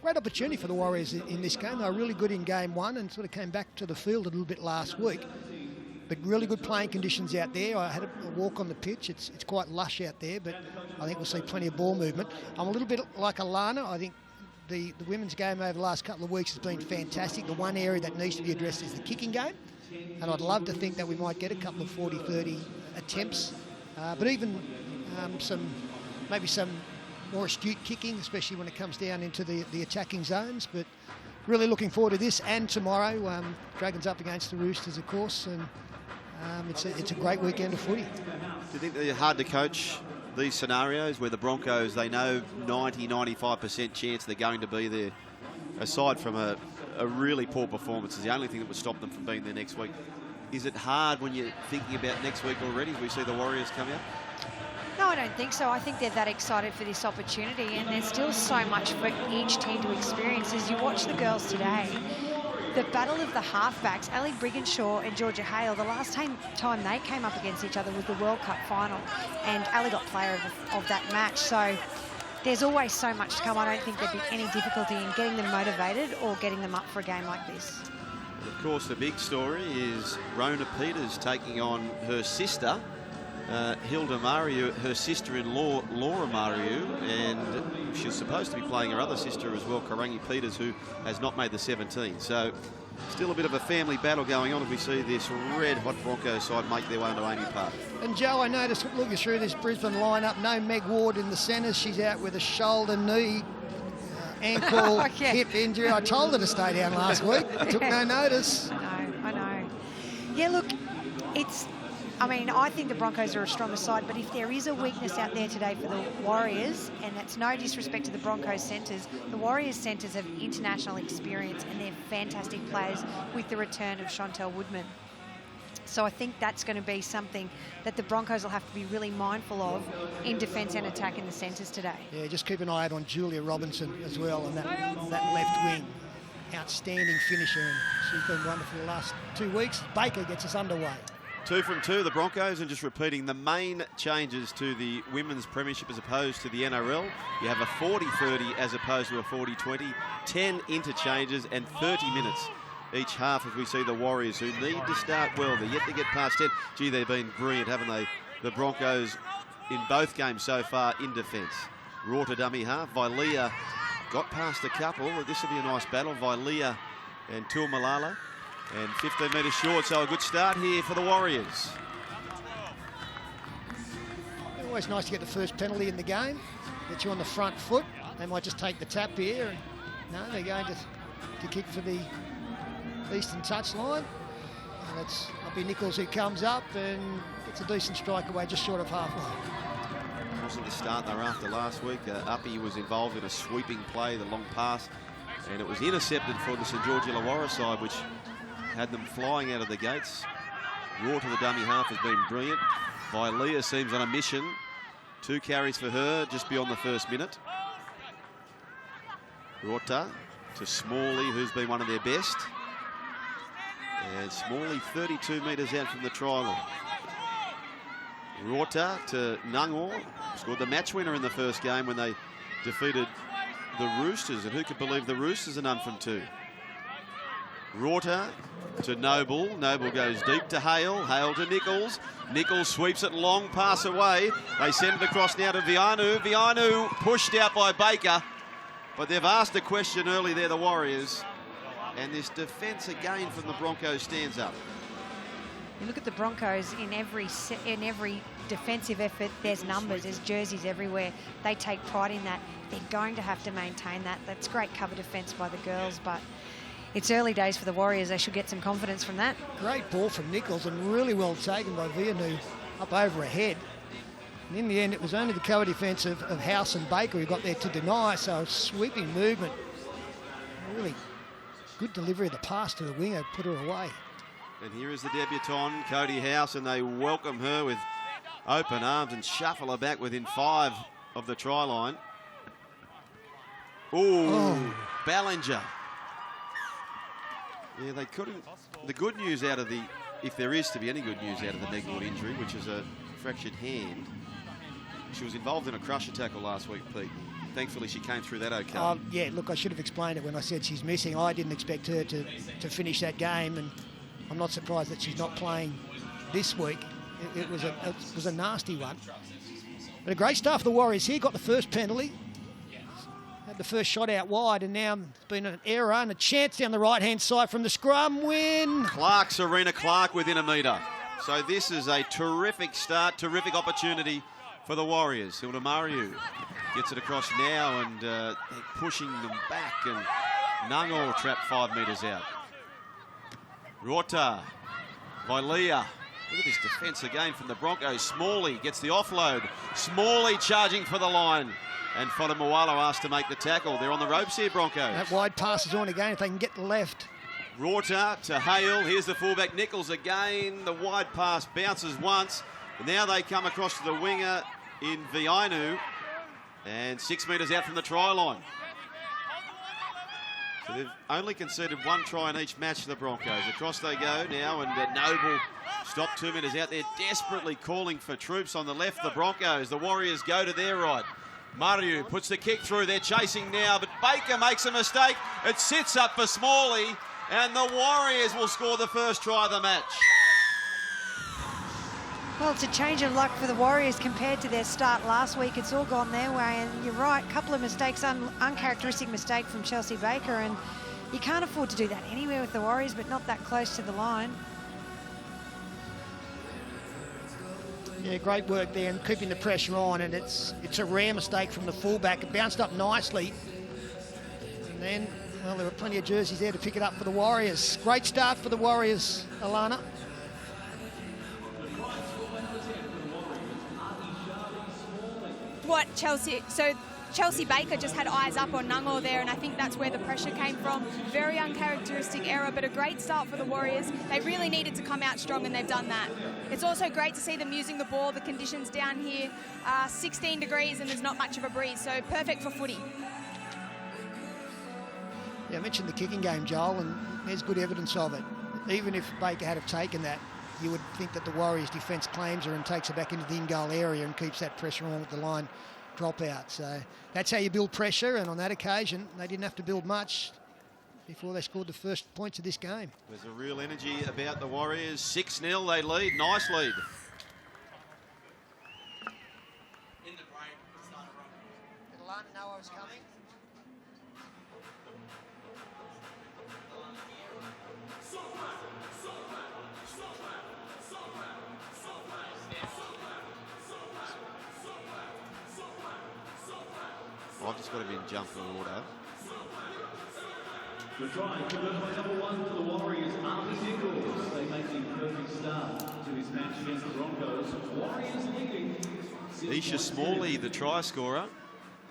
great opportunity for the Warriors in this game. They were really good in game one and sort of came back to the field a little bit last week. But really good playing conditions out there. I had a walk on the pitch. It's quite lush out there, but I think we'll see plenty of ball movement. I'm a little bit like Alana. I think the women's game over the last couple of weeks has been fantastic. The one area that needs to be addressed is the kicking game. And I'd love to think that we might get a couple of 40-30 attempts. But even maybe some more astute kicking, especially when it comes down into the attacking zones. But really looking forward to this and tomorrow. Dragons up against the Roosters, of course, and it's a great weekend of footy. Do you think they're hard to coach, these scenarios where the Broncos, they know 90-95% chance they're going to be there, aside from a really poor performance is the only thing that would stop them from being there next week? Is it hard when you're thinking about next week already as we see the Warriors come out? No, I don't think so. I think they're that excited for this opportunity, and there's still so much for each team to experience. As you watch the girls today, the battle of the halfbacks, Ali Brigginshaw and Georgia Hale, the last time they came up against each other was the World Cup final, and Ali got player of that match. So there's always so much to come. I don't think there'd be any difficulty in getting them motivated or getting them up for a game like this. And of course, the big story is Rona Peters taking on her sister, Hilda Mariu, her sister-in-law, Laura Mariu, and she's supposed to be playing her other sister as well, Karangi Peters, who has not made the 17. So still a bit of a family battle going on as we see this red-hot Broncos side make their way into Amy Park. And Joe, I noticed looking through this Brisbane lineup, no Meg Ward in the centres. She's out with a shoulder, knee, ankle, hip injury. I told her to stay down last week. Took no notice. I know. Yeah, look, I think the Broncos are a stronger side, but if there is a weakness out there today for the Warriors, and it's no disrespect to the Broncos centres, the Warriors centres have international experience and they're fantastic players with the return of Chantel Woodman. So I think that's going to be something that the Broncos will have to be really mindful of in defence and attack in the centres today. Yeah, just keep an eye out on Julia Robinson as well, and that left wing. Outstanding finisher, and she's been wonderful the last 2 weeks. Baker gets us underway. 2 from 2, the Broncos, and just repeating the main changes to the women's premiership as opposed to the NRL. You have a 40-30 as opposed to a 40-20, 10 interchanges and 30 minutes each half as we see the Warriors, who need to start well. They're yet to get past 10. Gee, they've been brilliant, haven't they? The Broncos in both games so far in defence. Raw to dummy half. Vilea got past a couple. This will be a nice battle. Vilea and Tuamalala. And 15 metres short, so a good start here for the Warriors. Always nice to get the first penalty in the game. Get you on the front foot. They might just take the tap here. And no, they're going to kick for the eastern touchline. And it's Uppy Nichols who comes up and gets a decent strike away just short of halfway. It wasn't the start they were after last week. Uppy was involved in a sweeping play, the long pass, and it was intercepted for the St George Illawarra side, which had them flying out of the gates. Raw to the dummy half has been brilliant. Vilea seems on a mission. 2 carries for her just beyond the first minute. Rota to Smalley, who's been one of their best. And Smalley 32 metres out from the try line. Rota to Nangor, scored the match winner in the first game when they defeated the Roosters. And who could believe the Roosters are none from 2? Rota to Noble. Noble goes deep to Hale. Hale to Nichols. Nichols sweeps it long, pass away. They send it across now to Vianu. Vianu pushed out by Baker. But they've asked a question early there, the Warriors. And this defence again from the Broncos stands up. You look at the Broncos in every defensive effort, there's numbers, there's jerseys everywhere. They take pride in that. They're going to have to maintain that. That's great cover defence by the girls, but it's early days for the Warriors. They should get some confidence from that. Great ball from Nichols and really well taken by Vianu up over her head. And in the end, it was only the cover defence of House and Baker who got there to deny, so sweeping movement. Really good delivery of the pass to the winger, put her away. And here is the debutante, Cody House, and they welcome her with open arms and shuffle her back within 5 of the try line. Ooh, Ballinger. Yeah, they couldn't. The good news out of the, if there is to be any good news out of the Meg Ward injury, which is a fractured hand, she was involved in a crusher tackle last week, Pete. thankfully she came through that okay. Yeah, look, I should have explained it when I said she's missing. I didn't expect her to finish that game, and I'm not surprised that she's not playing this week. It was a nasty one. But a great start for the Warriors here. Got the first penalty. Had the first shot out wide, and now it's been an error and a chance down the right-hand side from the scrum win. Serena Clark within a metre. So this is a terrific start, terrific opportunity for the Warriors. Hilda Mariu gets it across now, and they're pushing them back, and Nangor trapped 5 metres out. Rota by Leah. Look at this defence again from the Broncos. Smalley gets the offload. Smalley charging for the line. And Fotomawalo asked to make the tackle. They're on the ropes here, Broncos. That wide pass is on again if they can get the left. Rota to Hale. Here's the fullback, Nichols again. The wide pass bounces once. And now they come across to the winger in Viainu. And 6 metres out from the try line. So they've only conceded 1 try in each match for the Broncos. Across they go now, and Noble stopped 2 metres out there, desperately calling for troops on the left. The Broncos, the Warriors go to their right. Mariu puts the kick through. They're chasing now, but Baker makes a mistake. It sits up for Smalley, and the Warriors will score the first try of the match. Well, it's a change of luck for the Warriors compared to their start last week. It's all gone their way, and you're right, a couple of mistakes, uncharacteristic mistake from Chelsea Baker, and you can't afford to do that anywhere with the Warriors, but not that close to the line. Yeah, great work there and keeping the pressure on, and it's a rare mistake from the fullback. It bounced up nicely, and then, well, there were plenty of jerseys there to pick it up for the Warriors. Great start for the Warriors, Alana. Chelsea Baker just had eyes up on Nangor there, and I think that's where the pressure came from. Very uncharacteristic error, but a great start for the Warriors. They really needed to come out strong, and they've done that. It's also great to see them using the ball. The conditions down here are 16 degrees, and there's not much of a breeze, so perfect for footy. Yeah, I mentioned the kicking game, Joel, and there's good evidence of it. Even if Baker had have taken that, you would think that the Warriors' defence claims her and takes her back into the in-goal area and keeps that pressure on with the line drop out. So that's how you build pressure, and on that occasion, they didn't have to build much before they scored the first points of this game. There's a real energy about the Warriors. 6-0, they lead. Nice lead. Did Alana know I was coming? I've just got him in jumper order. The try converted by number 1 for the Warriors, Ali Nichols. They make the perfect start to this match against the Broncos. Warriors leading. Isha Smalley, the try scorer.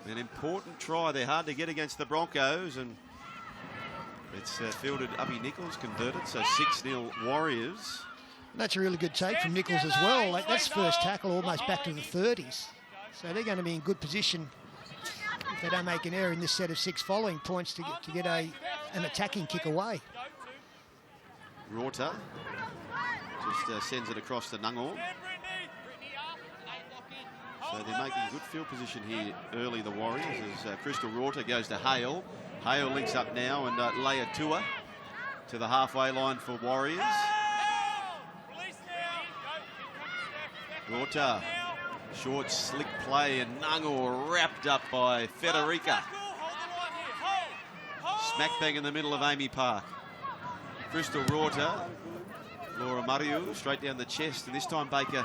An important try. They're hard to get against the Broncos, and it's fielded. Uppy Nichols converted, so 6-0 Warriors. That's a really good take from Nichols as well. That's first tackle almost back to the 30s. So they're going to be in good position if they don't make an error in this set of 6 following points to get an attacking kick away. Rota just sends it across to Nangor. So they're making good field position here early, the Warriors, as Crystal Rota goes to Hale. Hale links up now, and Leia Tua to the halfway line for Warriors. Rota, short slick play, and Nangor wrapped up by Federica. Smack bang in the middle of Amy Park. Crystal Rota, Laura Mariu straight down the chest, and this time Baker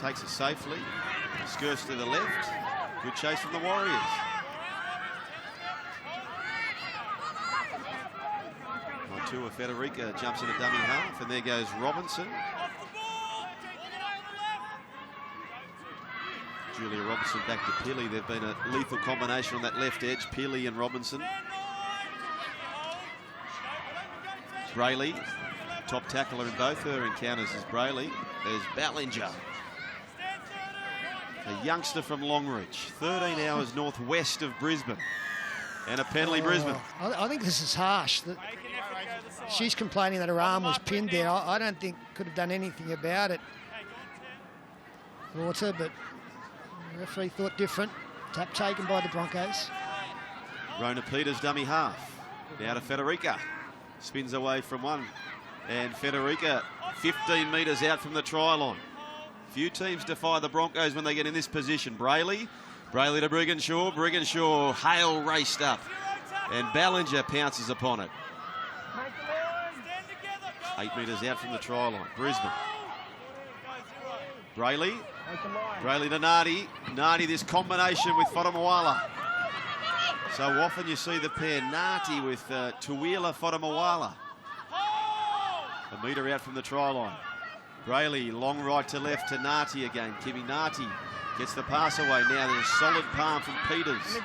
takes it safely. Skirts to the left. Good chase from the Warriors. Tua Federica jumps in a dummy half, and there goes Robinson. Julia Robinson back to Pili. They've been a lethal combination on that left edge, Pili and Robinson. Brayley, top tackler in both her encounters is Brayley. There's Ballinger, a youngster from Longreach, 13 hours northwest of Brisbane, and a penalty Brisbane. I think this is harsh. She's complaining that her arm was pinned there. I don't think could have done anything about it, Rota, but the referee thought different. Tap taken by the Broncos. Rona Peters, dummy half. Now to Federica. Spins away from one. And Federica, 15 metres out from the try line. Few teams defy the Broncos when they get in this position. Brayley to Brigginshaw. Brigginshaw, Hale raced up. And Ballinger pounces upon it. 8 metres out from the try line. Brisbane. Brayley to Nardi. Nardi, this combination with Fotomawala. So often you see the pair, Nardi with Tuwila Fotomawala. A metre out from the try line. Brayley, long right to left to Nardi again. Kimi Nardi gets the pass away. Now there's a solid palm from Peters.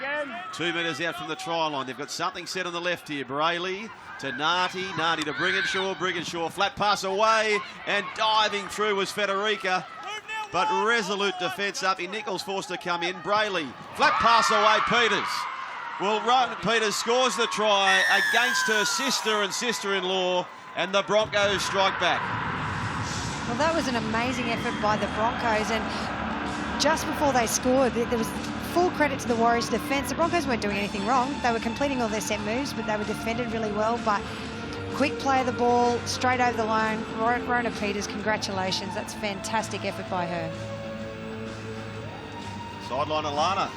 2 metres out from the try line. They've got something set on the left here. Brayley to Nardi. Nardi to Brigginshaw. Brigginshaw, flat pass away. And diving through was Federica. But resolute defence up. Nichols forced to come in. Brayley, flat pass away, Peters. Well, Rona Peters scores the try against her sister and sister-in-law, and the Broncos strike back. Well, that was an amazing effort by the Broncos, and just before they scored, there was full credit to the Warriors' defence. The Broncos weren't doing anything wrong. They were completing all their set moves, but they were defended really well. But quick play of the ball, straight over the line. Rona Peters, congratulations. That's a fantastic effort by her. Sideline Alana.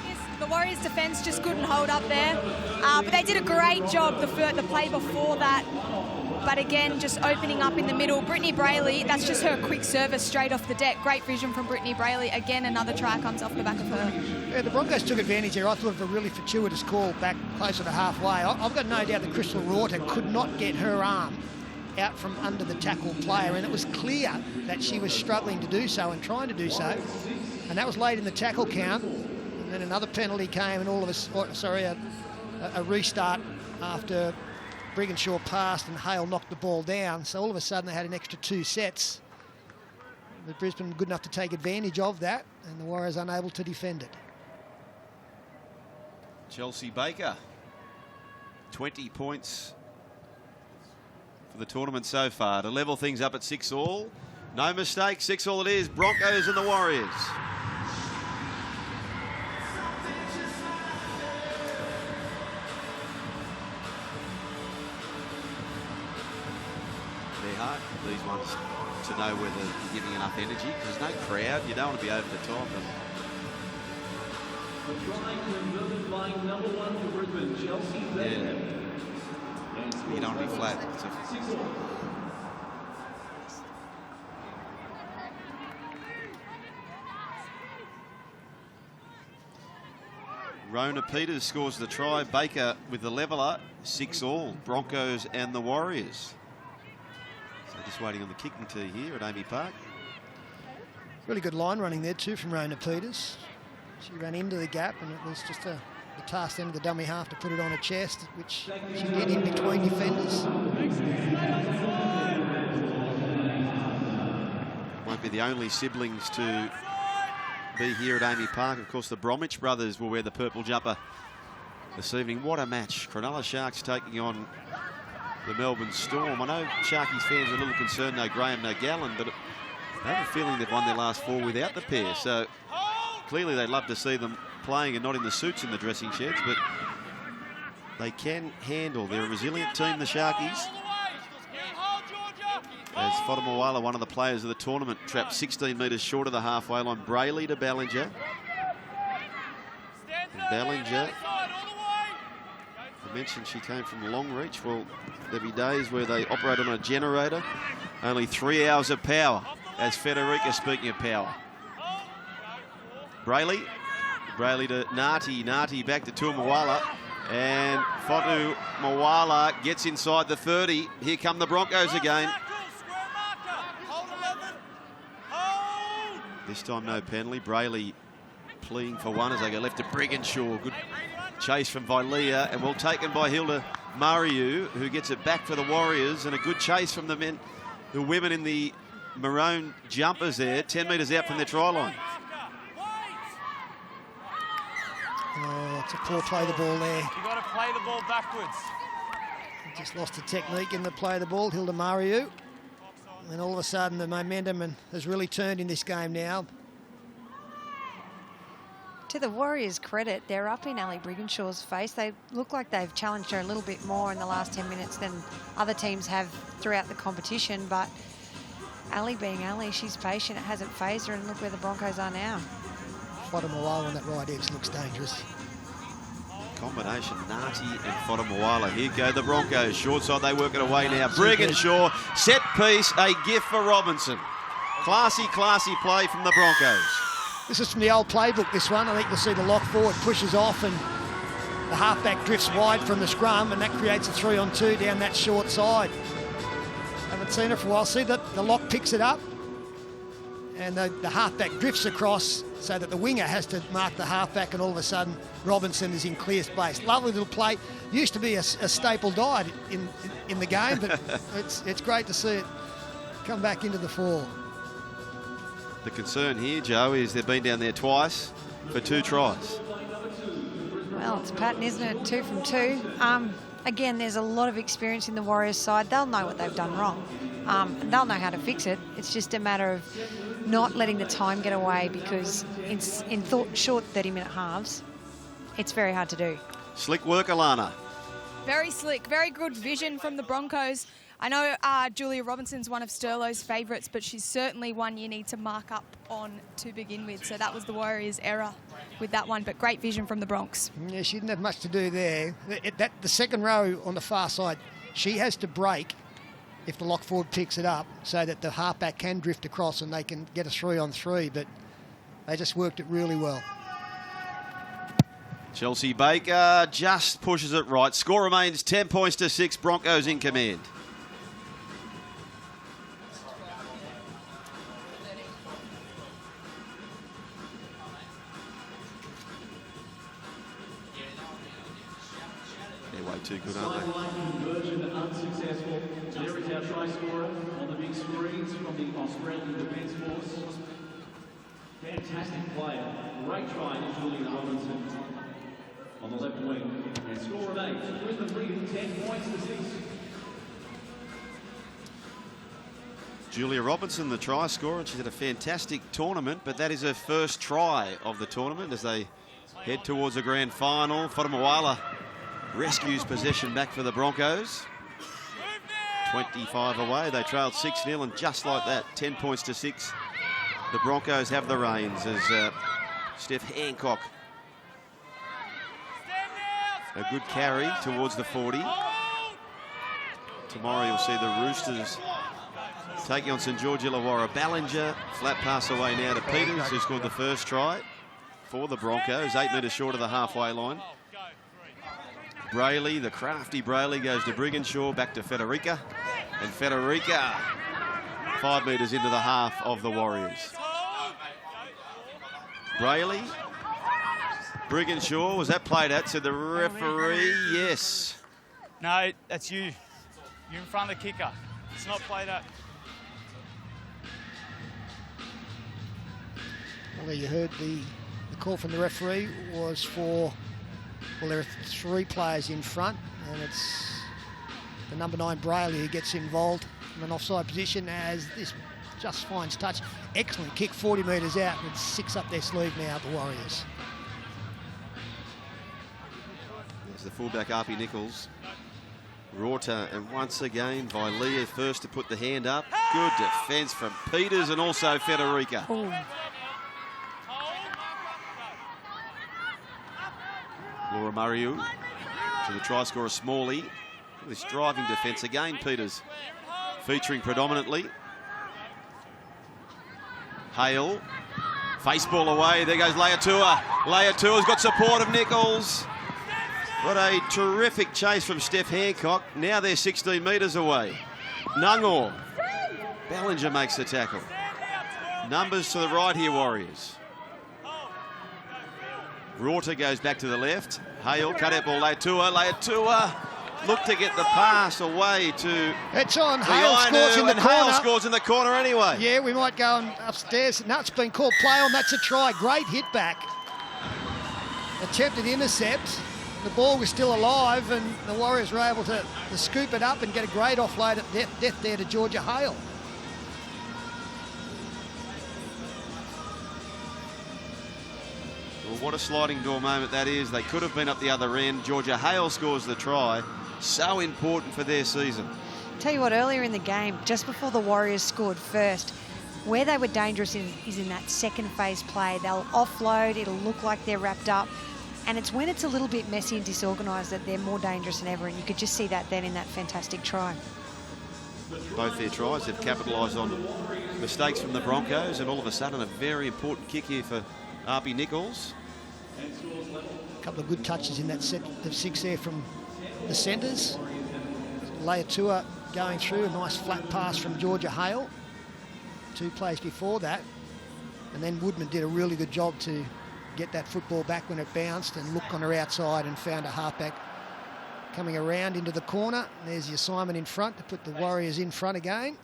Yes, the Warriors' defence just couldn't hold up there. But they did a great job the play before that. But again, just opening up in the middle. Brittany Brayley, that's just her quick service straight off the deck. Great vision from Brittany Brayley. Again, another try comes off the back of her. Yeah, the Broncos took advantage there. I thought it was a really fortuitous call back closer to halfway. I've got no doubt that Crystal Rorter could not get her arm out from under the tackle player, and it was clear that she was struggling to do so and trying to do so. And that was late in the tackle count. And then another penalty came, and all of us, a restart after Brigginshaw passed and Hale knocked the ball down. So all of a sudden they had an extra 2 sets. But Brisbane good enough to take advantage of that, and the Warriors unable to defend it. Chelsea Baker, 20 points for the tournament so far to level things up at 6-all. No mistake, 6-all it is. Broncos and the Warriors. These ones to know whether you're giving enough energy. There's no crowd. You don't want to be over the top. Yeah. You don't want to be flat. Rona Peters scores the try. Baker with the leveller. 6-all. Broncos and the Warriors. Just waiting on the kicking tee here at Amy Park. Really good line running there too from Rona Peters. She ran into the gap, and it was just the task then of the dummy half to put it on her chest, which she did in between defenders. Won't be the only siblings to be here at Amy Park. Of course, the Bromwich brothers will wear the purple jumper this evening. What a match. Cronulla Sharks taking on the Melbourne Storm. I know Sharkies fans are a little concerned, no Graham, no Gallen, but I have a feeling they've won their last 4 without the pair. So clearly they'd love to see them playing and not in the suits in the dressing sheds, but they can handle. They're a resilient team, the Sharkies. As Fotomawala, one of the players of the tournament, trapped 16 metres short of the halfway line. Brayley to Ballinger. And Ballinger, I mentioned she came from long reach. Well, there'll be days where they operate on a generator. Only 3 hours of power, as Federica, speaking of power. Brayley to Nati. Nati back to Tuamawala. And Fotomawala gets inside the 30. Here come the Broncos again. This time no penalty. Brayley pleading for one as they go left to Brigginshaw. Good chase from Vilea, and well taken by Hilda Mariu, who gets it back for the Warriors, and a good chase from the men, the women in the maroon jumpers there, 10 metres out from their try line. Oh, it's a poor play the ball there. You got to play the ball backwards. Just lost the technique in the play of the ball, Hilda Mariu. And all of a sudden the momentum has really turned in this game now. To the Warriors' credit, they're up in Ali Briganshaw's face. They look like they've challenged her a little bit more in the last 10 minutes than other teams have throughout the competition. But Ali being Ali, she's patient. It hasn't phased her, and look where the Broncos are now. Fotomawala on that right edge looks dangerous. Combination Nati and Fotomawala. Here go the Broncos. Short side, they work it away now. Briganshaw, set piece, a gift for Robinson. Classy play from the Broncos. This is from the old playbook, this one. I think you'll see the lock forward pushes off and the halfback drifts wide from the scrum, and that creates a 3-on-2 down that short side. Haven't seen it for a while. See that the lock picks it up and the halfback drifts across so that the winger has to mark the halfback, and all of a sudden Robinson is in clear space. Lovely little play. Used to be a staple diet in the game, but it's great to see it come back into the fore. The concern here, Joe, is they've been down there twice for 2 tries. Well, it's a pattern, isn't it? 2 from 2. Again, there's a lot of experience in the Warriors side. They'll know what they've done wrong. And they'll know how to fix it. It's just a matter of not letting the time get away, because in short 30-minute halves, it's very hard to do. Slick work, Alana. Very slick, very good vision from the Broncos. I know Julia Robinson's one of Sterlo's favourites, but she's certainly one you need to mark up on to begin with. So that was the Warriors' error with that one, but great vision from the Bronx. Yeah, she didn't have much to do there. The second row on the far side, she has to break if the lock forward picks it up so that the halfback can drift across and they can get a 3-on-3, but they just worked it really well. Chelsea Baker just pushes it right. Score remains 10 points to 6. Broncos in command. They're way too good, aren't they? Conversion unsuccessful. There is our try scorer on the big screens from the Australian Defence Force. Fantastic player. Great try to Julia Robinson on the left wing. And score of 8. Brisbane leading 10 points to 6. Julia Robinson, the try scorer, and she's had a fantastic tournament, but that is her first try of the tournament as they head towards the grand final. Fotomawala rescues possession back for the Broncos. 25 away. They trailed 6-0, and just like that, 10 points to 6. The Broncos have the reins as Steph Hancock. A good carry towards the 40. Tomorrow you'll see the Roosters taking on St George Illawarra. Ballinger, flat pass away now to Peters, who scored the first try for the Broncos, 8 metres short of the halfway line. Brayley, the crafty Brayley, goes to Briganshaw, back to Federica. And Federica, 5 metres into the half of the Warriors. Brayley, Briganshaw, was that played at? Said the referee, yes. No, that's you. You're in front of the kicker. It's not played at. Well, you heard the call from the referee was for, well, there are 3 players in front, and it's the number 9 Brayley who gets involved in an offside position as this just finds touch. Excellent kick, 40 metres out, with 6 up their sleeve now, the Warriors. There's the fullback, Arpy Nichols. Rorta, and once again, Vilea first to put the hand up. Good defence from Peters and also Federica. Ooh. Laura Murray to the try scorer Smalley. This driving defence again, Peters featuring predominantly. Hale, face ball away, there goes Leatua. Leatua's got support of Nichols. What a terrific chase from Steph Hancock. Now they're 16 metres away. Nungor. Ballinger makes the tackle. Numbers to the right here, Warriors. Rorta goes back to the left. Hale, cut out ball, Leatua. Leatua looked to get the pass away to... It's on. Hale scores in the corner. Hale scores in the corner anyway. Yeah, we might go upstairs. No, it's been called play on. That's a try. Great hit back. Attempted intercept. The ball was still alive, and the Warriors were able to scoop it up and get a great offload at death there to Georgia Hale. Well, what a sliding door moment that is. They could have been up the other end. Georgia Hale scores the try. So important for their season. Tell you what, earlier in the game, just before the Warriors scored first, where they were dangerous is in that second phase play. They'll offload, it'll look like they're wrapped up. And it's when it's a little bit messy and disorganised that they're more dangerous than ever. And you could just see that then in that fantastic try. Both their tries have capitalised on mistakes from the Broncos, and all of a sudden a very important kick here for Arby Nichols. A couple of good touches in that set of 6 there from the centres. Leatua going through, a nice flat pass from Georgia Hale. 2 plays before that. And then Woodman did a really good job to get that football back when it bounced and look on her outside and found a halfback coming around into the corner. There's the assignment in front to put the Warriors in front again.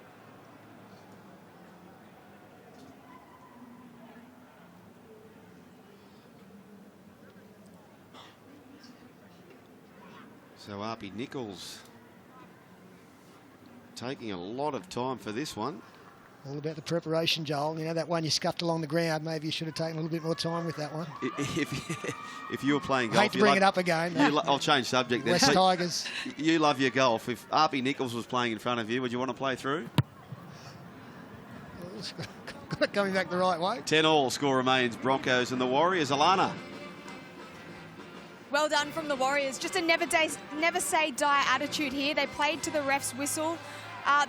So Arby Nichols taking a lot of time for this one. All about the preparation, Joel. You know, that one you scuffed along the ground, maybe you should have taken a little bit more time with that one. If you were playing golf... I hate to bring it up again. I'll change subject then. West Tigers. You love your golf. If Arby Nichols was playing in front of you, would you want to play through? Got it coming back the right way. 10-all score remains Broncos and the Warriors. Alana. Well done from the Warriors. Just a never say die attitude here. They played to the ref's whistle.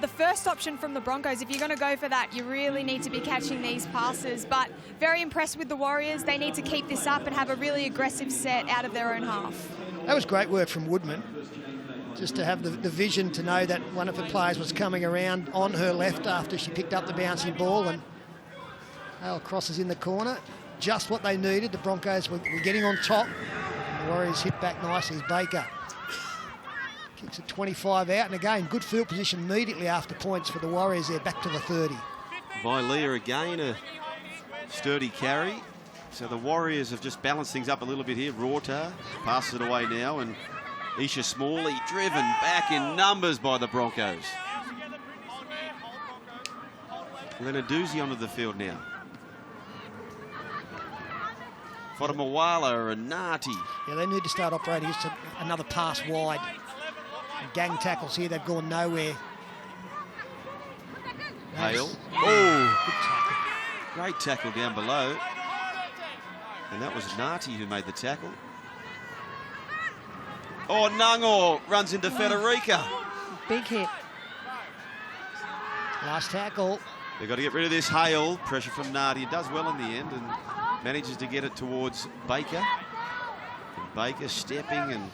The first option from the Broncos, if you're going to go for that, you really need to be catching these passes. But very impressed with the Warriors. They need to keep this up and have a really aggressive set out of their own half. That was great work from Woodman. Just to have the vision to know that one of the players was coming around on her left after she picked up the bouncing ball, and Hale crosses in the corner. Just what they needed. The Broncos were getting on top. The Warriors hit back nicely as Baker kicks a 25 out, and again, good field position immediately after points for the Warriors there, back to the 30. Vilea again, a sturdy carry. So the Warriors have just balanced things up a little bit here. Rorta passes it away now, and Isha Smalley driven back in numbers by the Broncos. Lenarduzzi onto the field now. Fotomawala and Nati. Yeah, they need to start operating just another pass wide. And gang tackles here, they've gone nowhere. Hale. Oh, good tackle. Great tackle down below. And that was Nati who made the tackle. Oh, Nangor runs into Federica. Big hit. Last tackle. They've got to get rid of this. Hale. Pressure from Nati. It does well in the end and manages to get it towards Baker. And Baker stepping, and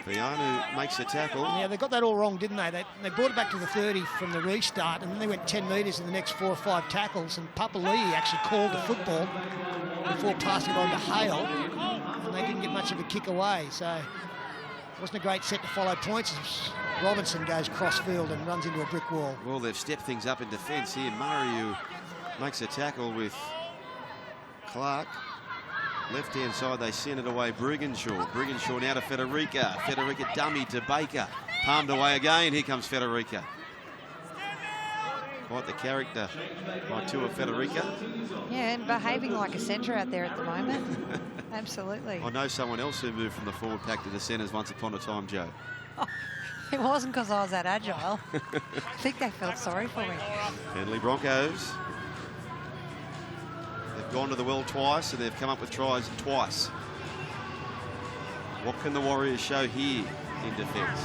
Vianu makes the tackle. Yeah, they got that all wrong, didn't they? They brought it back to the 30 from the restart, and then they went 10 metres in the next 4 or 5 tackles, and Papali'i actually called the football before passing it on to Hale, and they didn't get much of a kick away, so it wasn't a great set to follow points as Robinson goes cross-field and runs into a brick wall. Well, they've stepped things up in defence here. Murray, who makes a tackle with Clark. Left-hand side, they send it away. Brigginshaw. Brigginshaw now to Federica. Federica dummy to Baker. Palmed away again. Here comes Federica. Quite the character by Tua Federica. Yeah, and behaving like a centre out there at the moment. Absolutely. I know someone else who moved from the forward pack to the centres once upon a time, Joe. Oh, it wasn't because I was that agile. I think they felt sorry for me. Manly Broncos. They've gone to the well twice, and they've come up with tries twice. What can the Warriors show here in defence?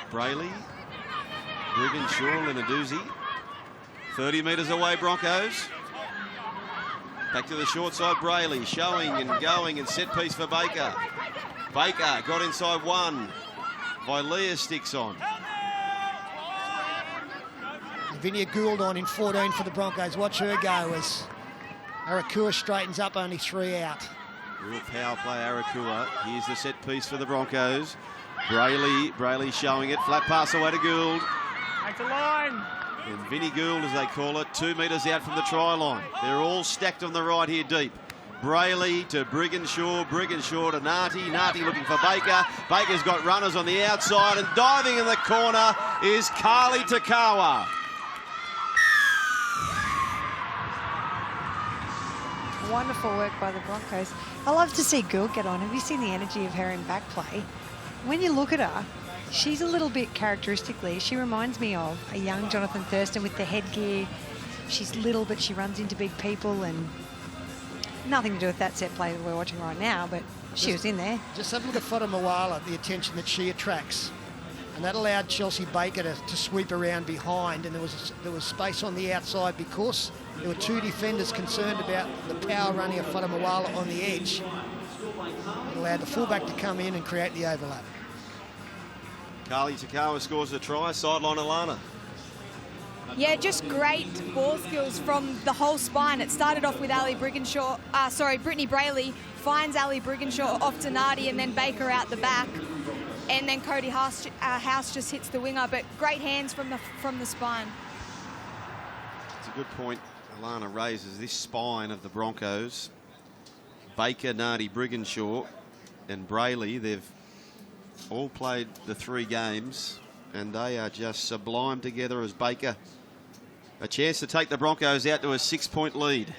Brayley, Brigginshaw, Lenarduzzi. 30 metres away, Broncos. Back to the short side, Brayley showing and going, and set piece for Baker. Baker got inside one. Vilea sticks on. Lavinia Gould on in 14 for the Broncos. Watch her go as Arakua straightens up, only 3 out. Real power play, Arakua. Here's the set piece for the Broncos. Brayley showing it. Flat pass away to Gould. Make the line. And Vinnie Gould, as they call it, 2 metres out from the try line. They're all stacked on the right here deep. Brayley to Brigginshaw, Brigginshaw to Narty, Narty looking for Baker. Baker's got runners on the outside, and diving in the corner is Carly Takawa. Wonderful work by the Broncos. I love to see Gould get on. Have you seen the energy of her in back play? When you look at her, she's a little bit characteristically, she reminds me of a young Jonathan Thurston with the headgear. She's little, but she runs into big people, and nothing to do with that set play that we're watching right now, but she was in there. Just have a look at Fatamawala, the attention that she attracts. And that allowed Chelsea Baker to sweep around behind, and there was space on the outside because there were two defenders concerned about the power running of Fatamawala on the edge. It allowed the fullback to come in and create the overlap. Carly Takawa scores a try, sideline Alana. Yeah, just great ball skills from the whole spine. It started off with Brittany Brayley finds Ali Brigginshaw off to Narty, and then Baker out the back. And then Cody House just hits the winger, but great hands from the spine. It's a good point. Alana raises this spine of the Broncos. Baker, Narty, Brigginshaw and Brayley, they've all played the 3 games, and they are just sublime together as Baker. A chance to take the Broncos out to a 6-point lead.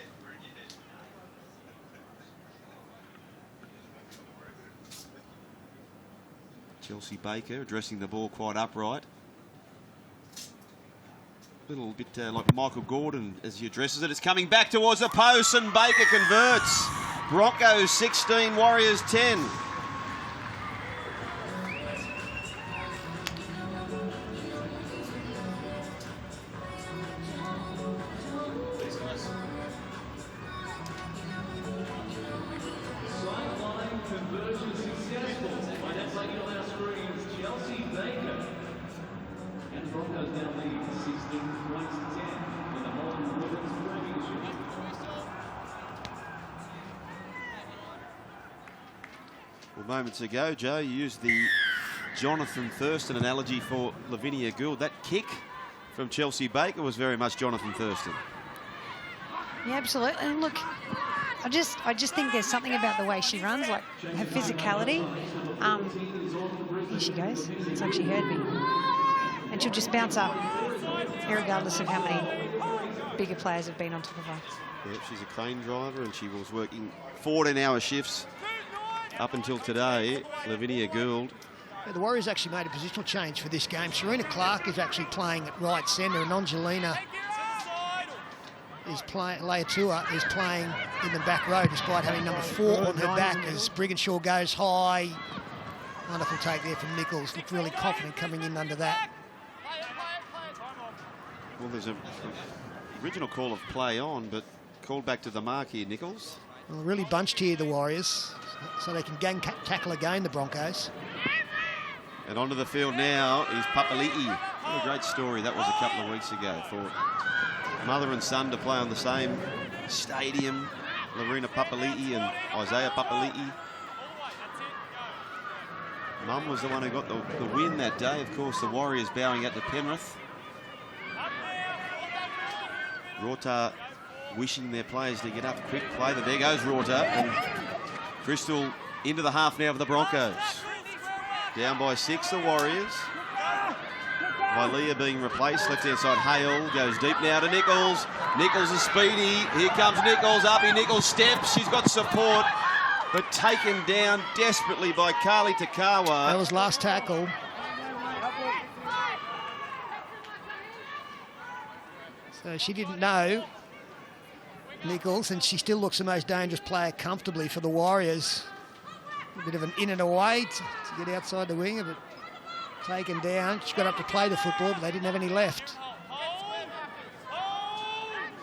Chelsea Baker addressing the ball quite upright. A little bit like Michael Gordon as he addresses it. It's coming back towards the post, and Baker converts. Broncos 16, Warriors 10. Well, moments ago, Joe, you used the Jonathan Thurston analogy for Lavinia Gould. That kick from Chelsea Baker was very much Jonathan Thurston. Yeah, absolutely. And look, I just think there's something about the way she runs, like her physicality. Here she goes. It's like she heard me. And she'll just bounce up, irregardless of how many bigger players have been on top of her. Yep, she's a crane driver, and she was working 14-hour shifts up until today. Lavinia Gould. Yeah, the Warriors actually made a positional change for this game. Serena Clark is actually playing at right centre, and Angelina is playing. Leatua is playing in the back row, despite having number 4 on her back as Brigginshaw goes high. Wonderful take there from Nichols. Looked really confident coming in under that. Well, there's an original call of play on, but called back to the mark here, Nichols. Well, really bunched here, the Warriors, so they can gang tackle again, the Broncos. And onto the field now is Papali'i. What a great story that was a couple of weeks ago for mother and son to play on the same stadium. Lorena Papali'i and Isaiah Papali'i. Mum was the one who got the win that day. Of course, the Warriors bowing out to Penrith. Rota wishing their players to get up quick play. There goes Rota. And Crystal into the half now of the Broncos. Down by 6, the Warriors. Malia being replaced. Left-hand side, Hale goes deep now to Nichols. Nichols is speedy. Here comes Nichols. Uppy Nichols steps. She's got support, but taken down desperately by Carly Takawa. That was last tackle. So she didn't know Nichols, and she still looks the most dangerous player comfortably for the Warriors. A bit of an in and away to get outside the winger, but taken down. She got up to play the football, but they didn't have any left.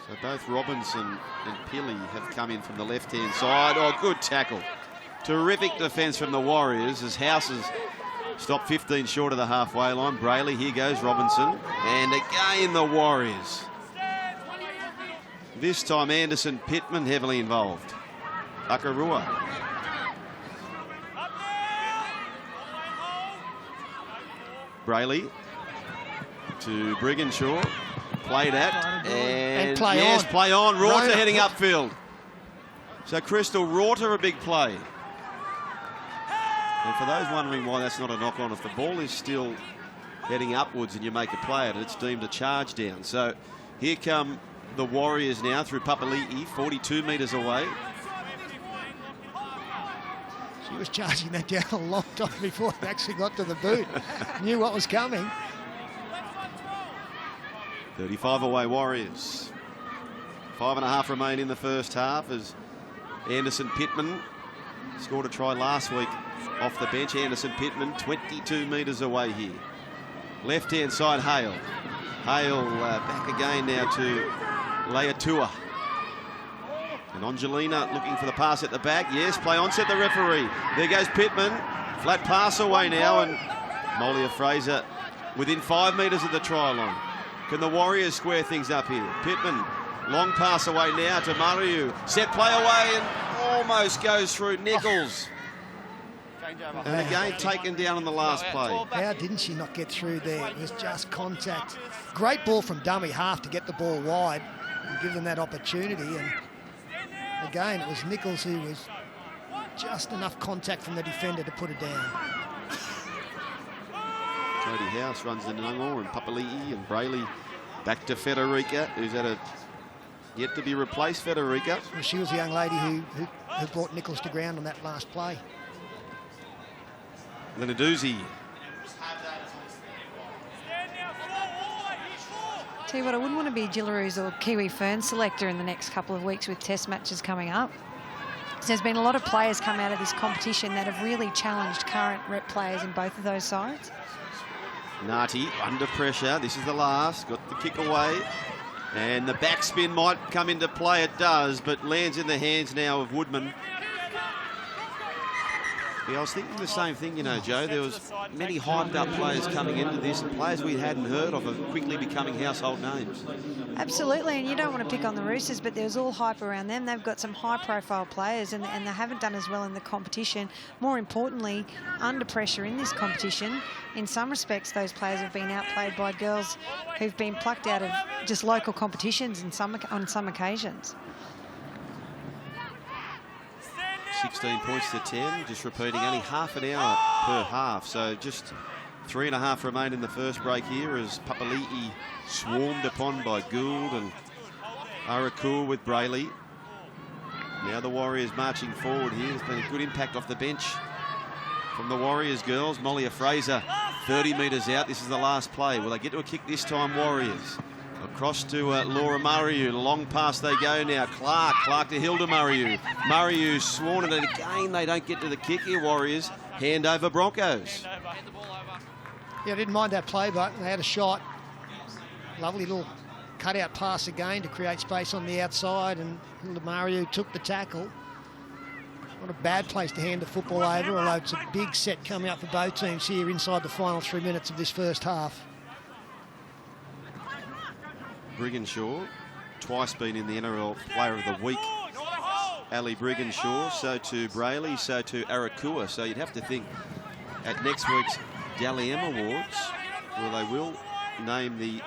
So both Robinson and Pilley have come in from the left-hand side. Oh, good tackle. Terrific defence from the Warriors as Houses stopped 15 short of the halfway line. Brayley, here goes Robinson. And again the Warriors. This time Anderson Pittman heavily involved. Akarua. Brayley to Brigginshaw. Played at. And play yes, on. play on. Rota Rota. heading upfield. So Crystal Rorter, a big play. And for those wondering why that's not a knock-on, if the ball is still heading upwards and you make a play at it, it's deemed a charge down. So here come the Warriors now through Papali'i, 42 metres away. She was charging that down a long time before it actually got to the boot. Knew what was coming. 35 away Warriors. 5.5 remain in the first half as Anderson Pittman scored a try last week off the bench. Anderson Pittman 22 metres away here. Left-hand side, Hale. Hale back again now to Leatua. And Angelina looking for the pass at the back. Yes, play onset the referee. There goes Pittman. Flat pass away now, and Molia Fraser within 5 metres of the try line. Can the Warriors square things up here? Pittman, long pass away now to Mariu. Set play away and almost goes through Nichols. And again taken down on the last play. How didn't she not get through there? It was just contact. Great ball from dummy half to get the ball wide and give them that opportunity. And again, it was Nichols who was just enough contact from the defender to put it down. Cody House runs the Nungor, and Papali'i and Brayley back to Federica, who's at a yet to be replaced Federica. Well, she was the young lady who brought Nichols to ground on that last play. Lenaduzzi. Tell you what, I wouldn't want to be Gillaroos or Kiwi Fern selector in the next couple of weeks with test matches coming up. So there's been a lot of players come out of this competition that have really challenged current rep players in both of those sides. Nati under pressure. This is the last. Got the kick away. And the backspin might come into play. It does, but lands in the hands now of Woodman. Yeah, I was thinking the same thing, you know, Joe. There was many hyped up players coming into this, and players we hadn't heard of are quickly becoming household names. Absolutely, and you don't want to pick on the Roosters, but there's all hype around them. They've got some high-profile players, and they haven't done as well in the competition. More importantly, under pressure in this competition, in some respects, those players have been outplayed by girls who've been plucked out of just local competitions on some occasions. 16 points to 10, just repeating only half an hour per half. So just 3.5 remain in the first break here as Papali'i swarmed upon by Gould and Arakua with Brayley. Now the Warriors marching forward here. There's been a good impact off the bench from the Warriors girls. Molia Fraser 30 metres out. This is the last play. Will they get to a kick this time, Warriors? Across to Laura Mariu. Long pass they go now. Clark to Hilda Mariu. Mariu sworn at it again. They don't get to the kick here, Warriors. Hand over Broncos. Yeah, I didn't mind that play, but they had a shot. Lovely little cutout pass again to create space on the outside, and Hilda Mariu took the tackle. Not a bad place to hand the football over, although it's a big set coming up for both teams here inside the final 3 minutes of this first half. Brigginshaw, twice been in the NRL Player of the Week. Ali Brigginshaw, so to Brayley, so to Arakua. So you'd have to think at next week's Dally M Awards, where they will name the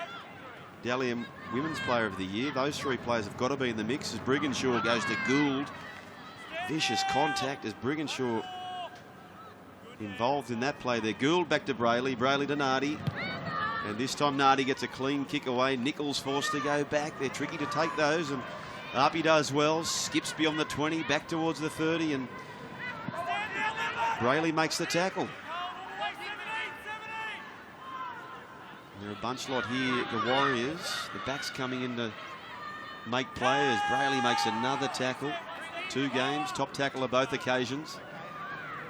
Dally M Women's Player of the Year. Those three players have got to be in the mix as Brigginshaw goes to Gould. Vicious contact as Brigginshaw involved in that play there. Gould back to Brayley, Brayley to Nardi. And this time Nardi gets a clean kick away. Nichols forced to go back. They're tricky to take those, and Arpey does well. Skips beyond the 20, back towards the 30, and Brayley makes the tackle. They're a bunch lot here, the Warriors. The backs coming in to make players. Brayley makes another tackle. 2 games, top tackle of both occasions.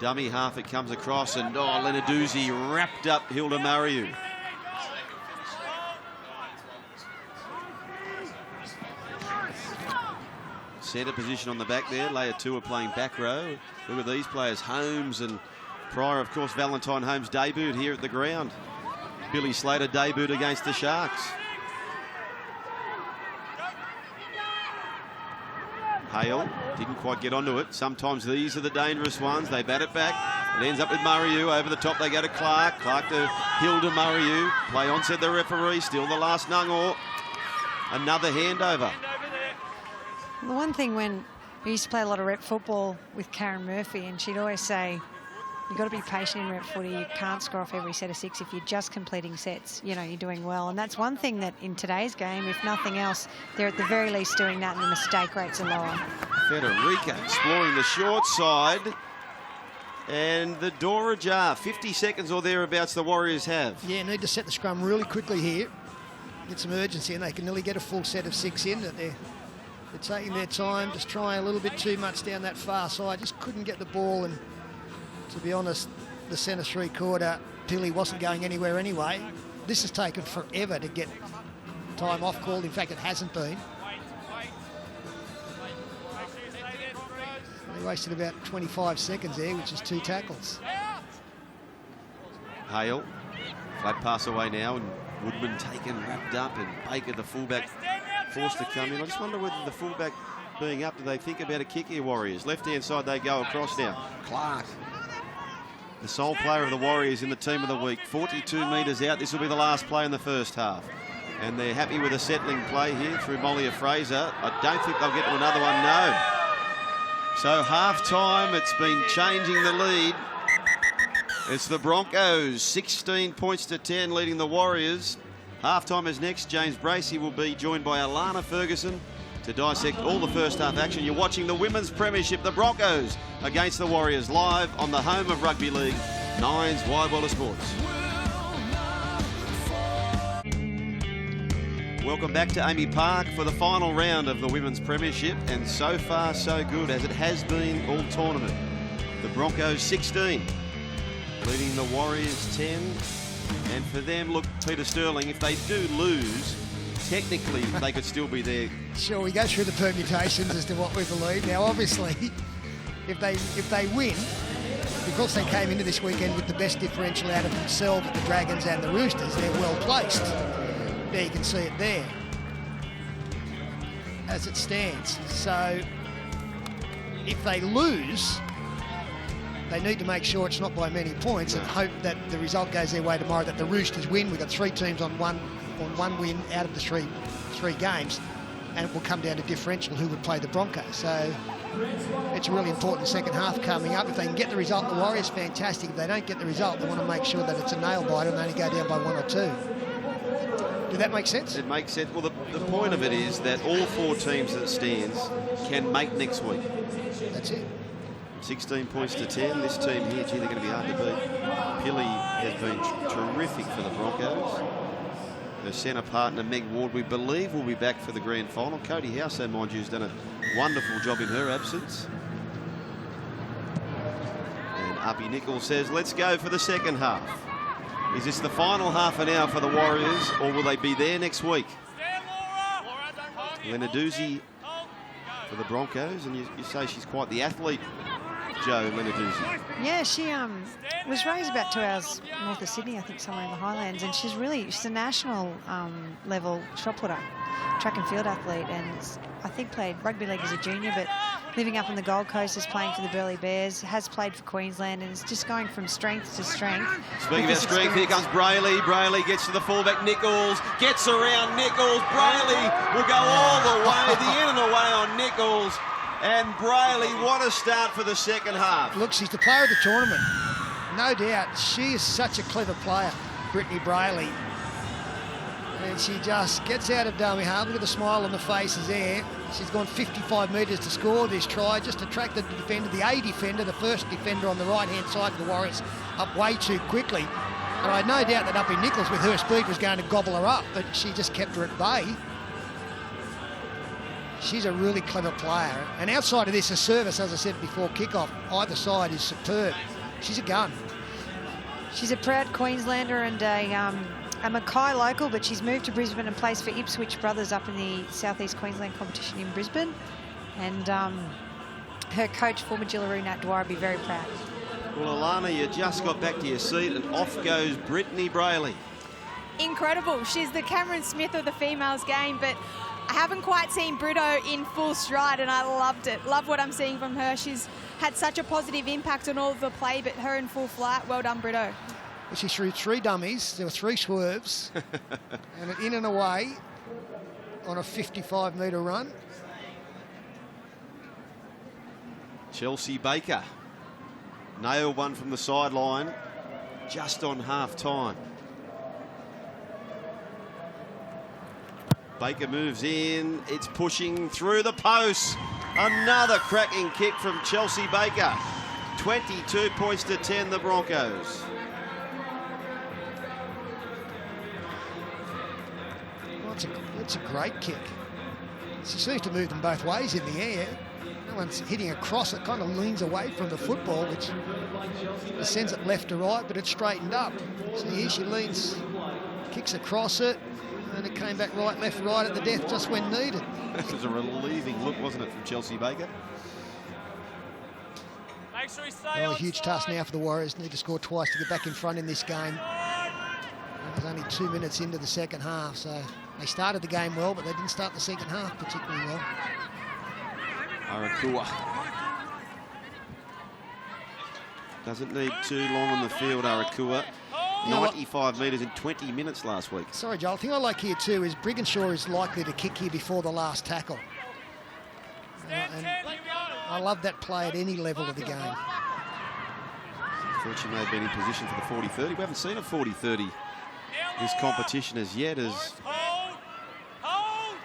Dummy half it comes across, and Lenaduzzi wrapped up Hilda Mariu. Centre position on the back there. Layer 2 are playing back row. Look at these players. Holmes and Pryor, of course, Valentine Holmes debuted here at the ground. Billy Slater debuted against the Sharks. Hale didn't quite get onto it. Sometimes these are the dangerous ones. They bat it back. It ends up with Mariu. Over the top they go to Clark. Clark to Hilda Mariu. Play on, said the referee. Still the last Nungor. Another handover. The one thing when We used to play a lot of rep football with Karen Murphy, and she'd always say, you've got to be patient in rep footy. You can't score off every set of 6. If you're just completing sets, you know, you're doing well. And that's one thing that in today's game, if nothing else, they're at the very least doing that and the mistake rates are lower. Federica exploring the short side. And the door ajar. 50 seconds or thereabouts the Warriors have. Yeah, need to set the scrum really quickly here. Get some urgency, and they can nearly get a full set of 6 in. They're taking their time, just trying a little bit too much down that far side. Just couldn't get the ball, and to be honest, the centre three-quarter, Tilly wasn't going anywhere anyway. This has taken forever to get time off called. In fact, it hasn't been. They wasted about 25 seconds there, which is 2 tackles. Hale, flat pass away now, and Woodman taken, wrapped up, and Baker, the fullback, forced to come in. I just wonder whether the fullback being up, do they think about a kick here, Warriors? Left-hand side they go across now. Clark, the sole player of the Warriors in the team of the week. 42 metres out. This will be the last play in the first half. And they're happy with a settling play here through Molly Fraser. I don't think they'll get to another one, no. So half-time, it's been changing the lead. It's the Broncos, 16 points to 10, leading the Warriors. Half-time is next. James Bracey will be joined by Alana Ferguson to dissect all the first half action. You're watching the Women's Premiership, the Broncos against the Warriors, live on the home of Rugby League, Nine's Wide World of Sports. Welcome back to Amy Park for the final round of the Women's Premiership, and so far so good, as it has been all tournament. The Broncos 16, leading the Warriors 10, and for them, look, Peter Sterling, if they do lose, technically they could still be there. Sure, we go through the permutations as to what we believe. Now, obviously, if they win, because they came into this weekend with the best differential out of themselves, the Dragons and the Roosters, they're well placed. There you can see it there, as it stands. So, if they lose, they need to make sure it's not by many points and hope that the result goes their way tomorrow, that the Roosters win. We've got 3 teams on one win out of the three games, and it will come down to differential who would play the Broncos. So it's a really important second half coming up. If they can get the result, the Warriors, fantastic. If they don't get the result, they want to make sure that it's a nail biter and they only go down by 1 or 2. Did that make sense? It makes sense. Well, the point of it is that all 4 teams that stands can make next week. That's it. 16 points to 10. This team here, gee, they're going to be hard to beat. Pili has been terrific for the Broncos. Her centre partner, Meg Ward, we believe will be back for the grand final. Cody House, mind you, has done a wonderful job in her absence. And Uppy Nichols says, let's go for the second half. Is this the final half an hour for the Warriors, or will they be there next week? Lenarduzzi for the Broncos, and you say she's quite the athlete, Jo Lenarduzzi. Yeah, she was raised about 2 hours north of Sydney, I think, somewhere in the Highlands, and she's a national level shot putter, track and field athlete, and I think played rugby league as a junior, but living up on the Gold Coast, is playing for the Burleigh Bears, has played for Queensland, and is just going from strength to strength. Speaking about strength, here comes Brayley. Brayley gets to the fullback. Nichols gets around Nichols. Brayley will go all the way, the in and away on Nichols. And Brayley, what a start for the second half. Look, she's the player of the tournament. No doubt. She is such a clever player, Brittany Brayley. And she just gets out of dummy half. Look at the smile on the faces there. She's gone 55 metres to score this try, just attracted the defender, the A defender, the first defender on the right-hand side of the Warriors, up way too quickly. And I had no doubt that Uppy Nichols, with her speed, was going to gobble her up, but she just kept her at bay. She's a really clever player. And outside of this, her service, as I said before kickoff, either side is superb. She's a gun. She's a proud Queenslander and a Mackay local, but she's moved to Brisbane and plays for Ipswich Brothers up in the Southeast Queensland competition in Brisbane. And her coach, former Jillaroo Nat Dwyer, will be very proud. Well, Alana, you just got back to your seat and off goes Brittany Brayley. Incredible. She's the Cameron Smith of the females game, but I haven't quite seen Brito in full stride, and I loved it. Love what I'm seeing from her. She's had such a positive impact on all of the play, but her in full flight. Well done, Brito. She threw 3 dummies. There were 3 swerves, and an in and away on a 55-metre run. Chelsea Baker nailed one from the sideline just on half-time. Baker moves in. It's pushing through the post. Another cracking kick from Chelsea Baker. 22 points to 10, the Broncos. Well, it's a great kick. She seems to move them both ways in the air. No one's hitting across. It kind of leans away from the football, which sends it left to right, but it's straightened up. So here she leans, kicks across it, and it came back right, left, right at the death just when needed. This was a relieving look, wasn't it, from Chelsea Baker? Make sure you stay A huge task now for the Warriors. Need to score twice to get back in front in this game. There's only 2 minutes into the second half, so they started the game well, but they didn't start the second half particularly well. Arakua doesn't need too long on the field, Arakua. 95 metres in 20 minutes last week. Sorry, Joel. The thing I like here too is Brigginshaw is likely to kick here before the last tackle. And I love that play at any level of the game. Thought she may have been in position for the 40-30. We haven't seen a 40-30 this competition as yet, as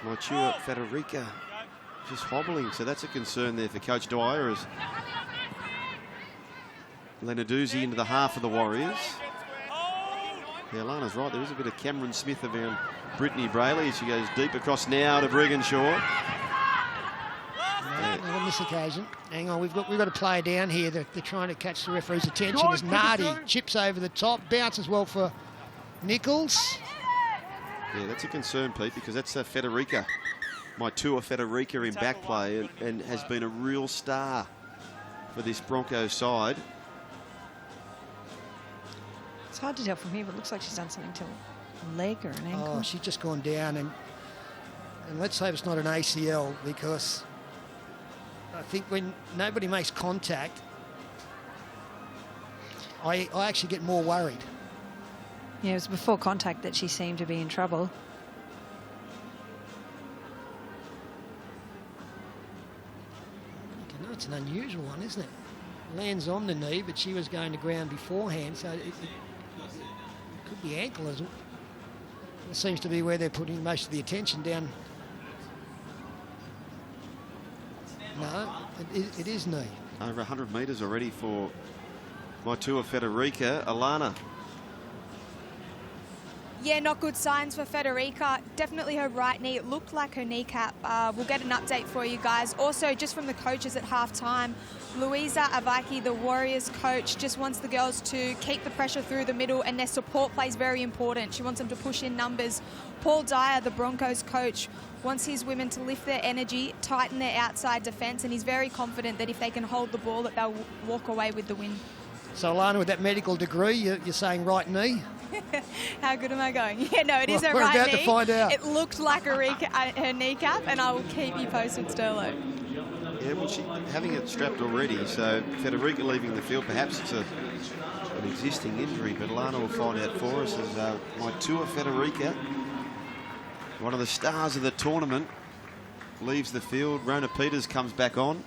Matua Federica just hobbling. So that's a concern there for Coach Dwyer, as Lenarduzzi into the half of the Warriors. Yeah, Lana's right. There is a bit of Cameron Smith around Brittany Brayley. She goes deep across now to Brigginshaw. Not on this occasion. Hang on, we've got to play down here. They're trying to catch the referee's attention as Nardi chips over the top, bounces well for Nichols. Yeah, that's a concern, Pete, because that's Federica, Matua Federica in back play, and has been a real star for this Broncos side. It's hard to tell from here, but it looks like she's done something to a leg or an ankle. Oh, she's just gone down, and let's hope it's not an ACL, because I think when nobody makes contact, I actually get more worried. Yeah, it was before contact that she seemed to be in trouble. I don't know, it's an unusual one, isn't it? Lands on the knee, but she was going to ground beforehand, so it could be ankle as well. It seems to be where they're putting most of the attention down. No, it is knee. Over 100 metres already for Matua Federica. Alana. Yeah, not good signs for Federica. Definitely her right knee. It looked like her kneecap. We'll get an update for you guys. Also, just from the coaches at halftime, Louisa Avaki, the Warriors coach, just wants the girls to keep the pressure through the middle, and their support play is very important. She wants them to push in numbers. Paul Dyer, the Broncos coach, wants his women to lift their energy, tighten their outside defence, and he's very confident that if they can hold the ball, that they'll walk away with the win. So, Alana, with that medical degree, you're saying right knee? How good am I going? Yeah, no, it is her we're right knee. about to find out. It looked like her kneecap, and I will keep you posted, Sterlo. Yeah, well, she having it strapped already, so Federica leaving the field, perhaps it's an existing injury, but Alana will find out for us as Matua Federica, one of the stars of the tournament, leaves the field. Rona Peters comes back on.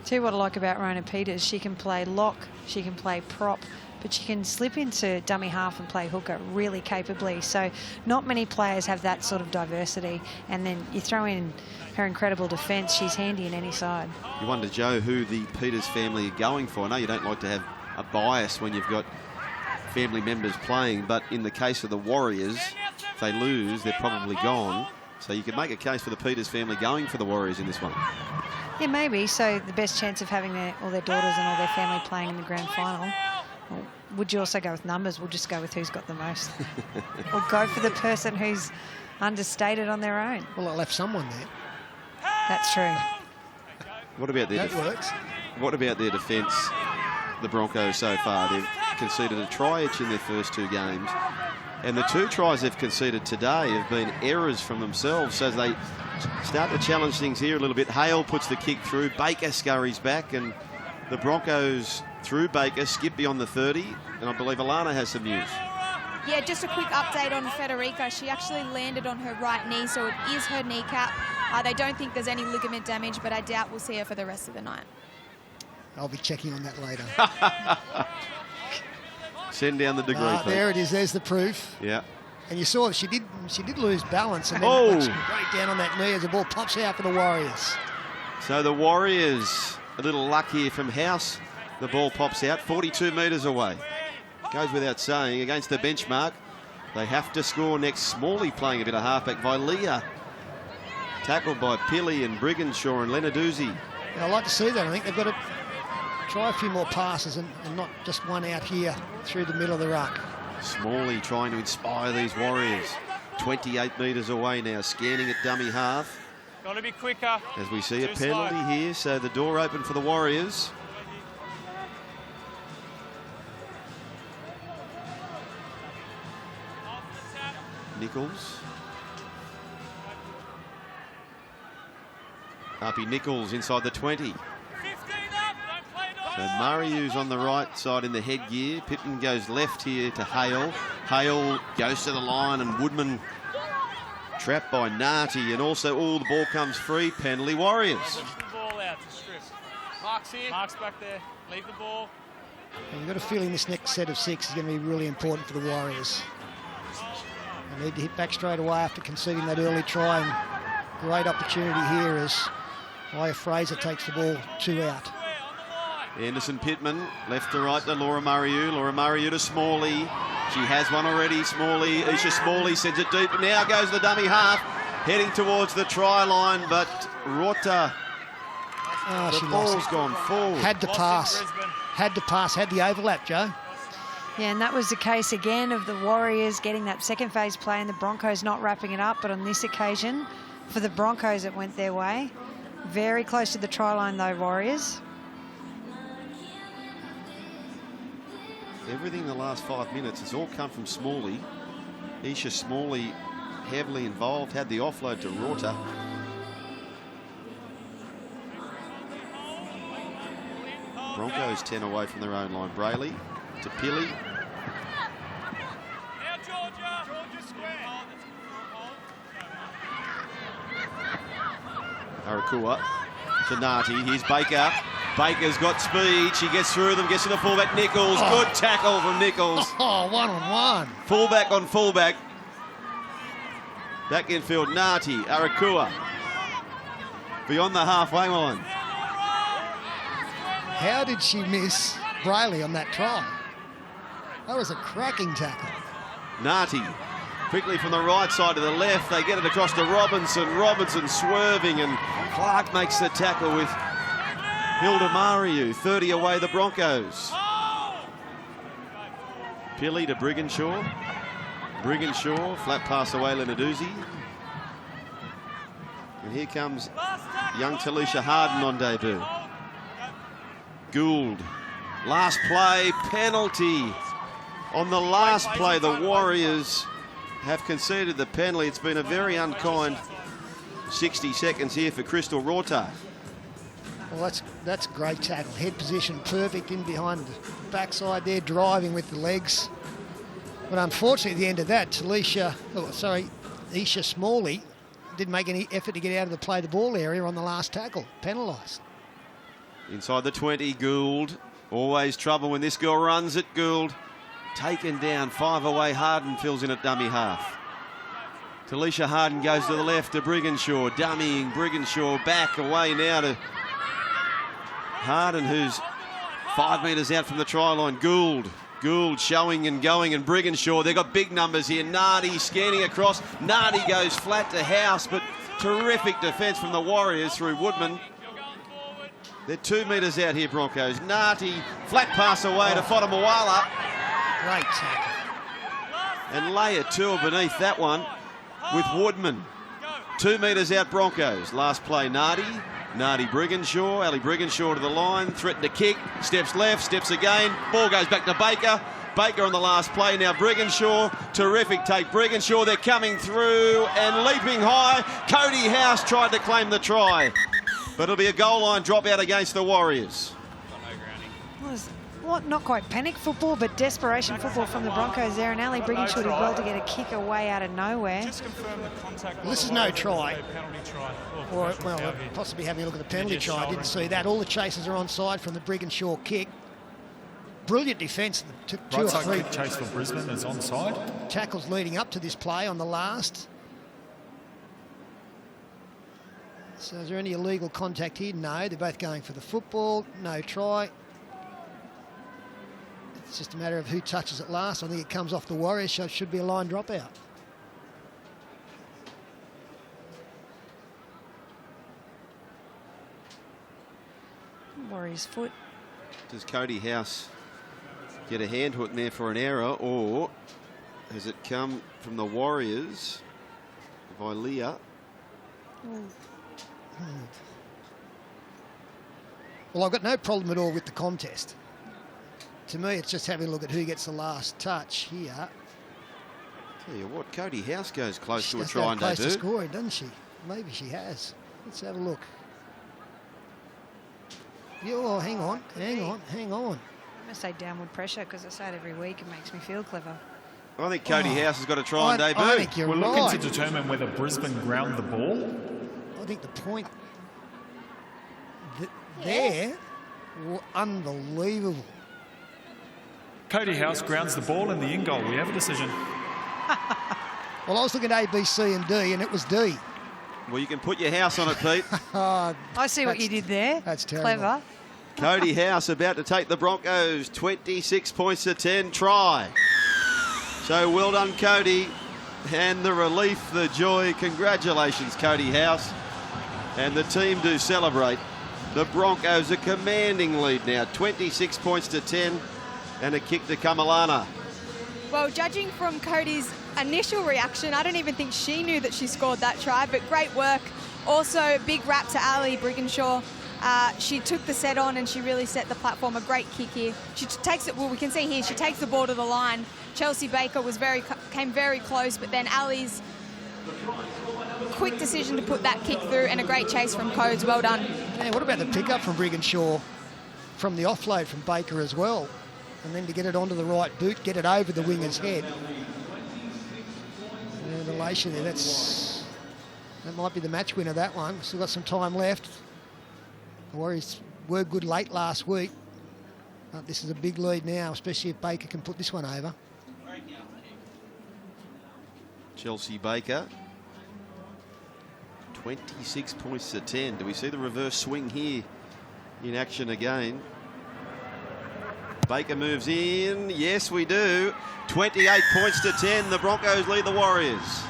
Tell you what I like about Rona Peters, she can play lock, she can play prop, but she can slip into dummy half and play hooker really capably. So not many players have that sort of diversity. And then you throw in her incredible defence, she's handy in any side. You wonder, Joe, who the Peters family are going for. I know you don't like to have a bias when you've got family members playing, but in the case of the Warriors, if they lose, they're probably gone. So you could make a case for the Peters family going for the Warriors in this one. Yeah, maybe. So the best chance of having all their daughters and all their family playing in the grand final. Well, would you also go with numbers? We'll just go with who's got the most. Or go for the person who's understated on their own. Well, I left someone there. That's true. What about their works. What about their defence, the Broncos, so far? They've conceded a try each in their first two games. And the two tries they've conceded today have been errors from themselves. So as they start to challenge things here a little bit, Hale puts the kick through, Baker scurries back, and the Broncos, through Baker, skip beyond the 30. And I believe Alana has some news. Yeah, just a quick update on Federica. She actually landed on her right knee, so it is her kneecap. They don't think there's any ligament damage, but I doubt we'll see her for the rest of the night. I'll be checking on that later. Send down the degree. There it is. There's the proof. Yeah. And you saw she did lose balance, and then it went straight down on that knee as the ball pops out for the Warriors. So the Warriors, a little luck here from House. The ball pops out 42 metres away. Goes without saying, against the benchmark. They have to score next. Smalley playing a bit of halfback. Vilea tackled by Pili and Brigginshaw and Lenarduzzi. I'd like to see that. I think they've got to try a few more passes and not just one out here through the middle of the ruck. Smalley trying to inspire these Warriors. 28 metres away now, scanning at dummy half. Got to be quicker. As we see a penalty here, so the door open for the Warriors. Nichols. Harpy Nichols inside the 20. So Mariu's on the right side in the headgear. Pittman goes left here to Hale. Hale goes to the line, and Woodman trapped by Narty. And also, the ball comes free. Penalty Warriors. Push the ball out to strip. Mark's here. Mark's back there. Leave the ball. And you've got a feeling this next set of 6 is going to be really important for the Warriors. They need to hit back straight away after conceding that early try. And great opportunity here as Aya Fraser takes the ball 2 out. Anderson Pittman, left to right to Laura Mariu. Laura Mariu to Smalley. She has one already. Smalley, Isha Smalley sends it deep. Now goes the dummy half, heading towards the try line, but Rota, the ball's gone forward. Had to pass. Had the overlap, Joe. Yeah, and that was the case again of the Warriors getting that second phase play and the Broncos not wrapping it up. But on this occasion, for the Broncos, it went their way. Very close to the try line, though, Warriors. Everything in the last 5 minutes has all come from Smalley. Isha Smalley heavily involved, had the offload to Rota. Broncos 10 away from their own line. Brayley to Pili. Arakua to Narty. Here's Baker. Baker's got speed. She gets through them, gets to the fullback. Nichols. Good tackle from Nichols. One-on-one. Fullback on fullback. Back infield, Narty. Arakua. Beyond the halfway line. How did she miss Brayley on that try? That was a cracking tackle. Narty. Quickly from the right side to the left. They get it across to Robinson. Robinson swerving, and Clark makes the tackle with Hilda Mariu. 30 away the Broncos. Pili to Brigginshaw. Brigginshaw, flat pass away Lenarduzzi. And here comes young Talisha Harden on debut. Gould. Last play, penalty. On the last play, the Warriors have conceded the penalty. It's been a very unkind 60 seconds here for Crystal Rota. Well, that's great tackle. Head position perfect in behind the backside there, driving with the legs. But unfortunately, at the end of that, Isha Smalley didn't make any effort to get out of the play the ball area on the last tackle. Penalised. Inside the 20, Gould. Always trouble when this girl runs it. Gould taken down, 5 away. Harden fills in at dummy half. Talisha Harden goes to the left to Brigginshaw. Dummying Brigginshaw back away now to Harden, who's 5 metres out from the try line. Gould showing and going, and Brigginshaw. They've got big numbers here. Narty scanning across. Narty goes flat to House, but terrific defence from the Warriors through Woodman. They're 2 metres out here, Broncos. Narty, flat pass away to Fotomawala. Great tackle. And layer 2 beneath that one with Woodman. 2 metres out, Broncos. Last play, Narty Brigginshaw. Ali Brigginshaw to the line, threatened to kick, steps left, steps again. Ball goes back to Baker. Baker on the last play, now Brigginshaw. Terrific take, Brigginshaw. They're coming through and leaping high. Cody House tried to claim the try, but it'll be a goal line dropout against the Warriors. well, not quite panic football, but desperation football from the Broncos there. And Ali Brigginshaw did well to get a kick away out of nowhere. Just confirm the contact. Well, this is no try. Penalty try. Or, well, possibly having a look at the penalty try. I didn't see that. All the chases are onside from the Brigginshaw kick. Brilliant defence. Took two or three kick chase for Brisbane is onside. tackles leading up to this play on the last. So is there any illegal contact here? No, they're both going for the football. No try. It's just a matter of who touches it last. I think it comes off the Warriors, so it should be a line dropout. Warriors foot. Does Cody House get a hand hook there for an error, or has it come from the Warriors by Leah? Well, I've got no problem at all with the contest. To me, it's just having a look at who gets the last touch here. Tell you what, Cody House goes close She to a does try go and close debut. to scoring, doesn't she? Maybe she has. Let's have a look. Oh, hang on. I'm going to say downward pressure because I say it every week. It makes me feel clever. I think Cody House has got to try and debut. I think you're We're right. looking to determine whether Brisbane ground the ball. I think the point there, unbelievable. Cody House grounds the ball in the in goal. We have a decision. Well, I was looking at A, B, C and D, and it was D. Well, you can put your house on it, Pete. I see what you did there. That's terrible. Clever. Cody House about to take the Broncos 26 points to 10 try. So well done, Cody. And the relief, the joy. Congratulations, Cody House. And the team do celebrate. The Broncos a commanding lead now, 26 points to 10, and a kick to Kamalana. Well, judging from Cody's initial reaction, I don't even think she knew that she scored that try, but great work. Also, big rap to Ali Brigginshaw. She took the set on and she really set the platform. A great kick here. She takes it, well, we can see here, she takes the ball to the line. Chelsea Baker came very close, but then Ali's quick decision to put that kick through and a great chase from Codes. Well done. Yeah, what about the pickup from Brigginshaw from the offload from Baker as well? And then to get it onto the right boot, get it over the winger's head. And the elation there, that might be the match winner, that one. Still got some time left. The Warriors were good late last week. But this is a big lead now, especially if Baker can put this one over. Chelsea Baker, 26 points to 10. Do we see the reverse swing here in action again? Baker moves in. Yes, we do. 28 points to 10. The Broncos lead the Warriors.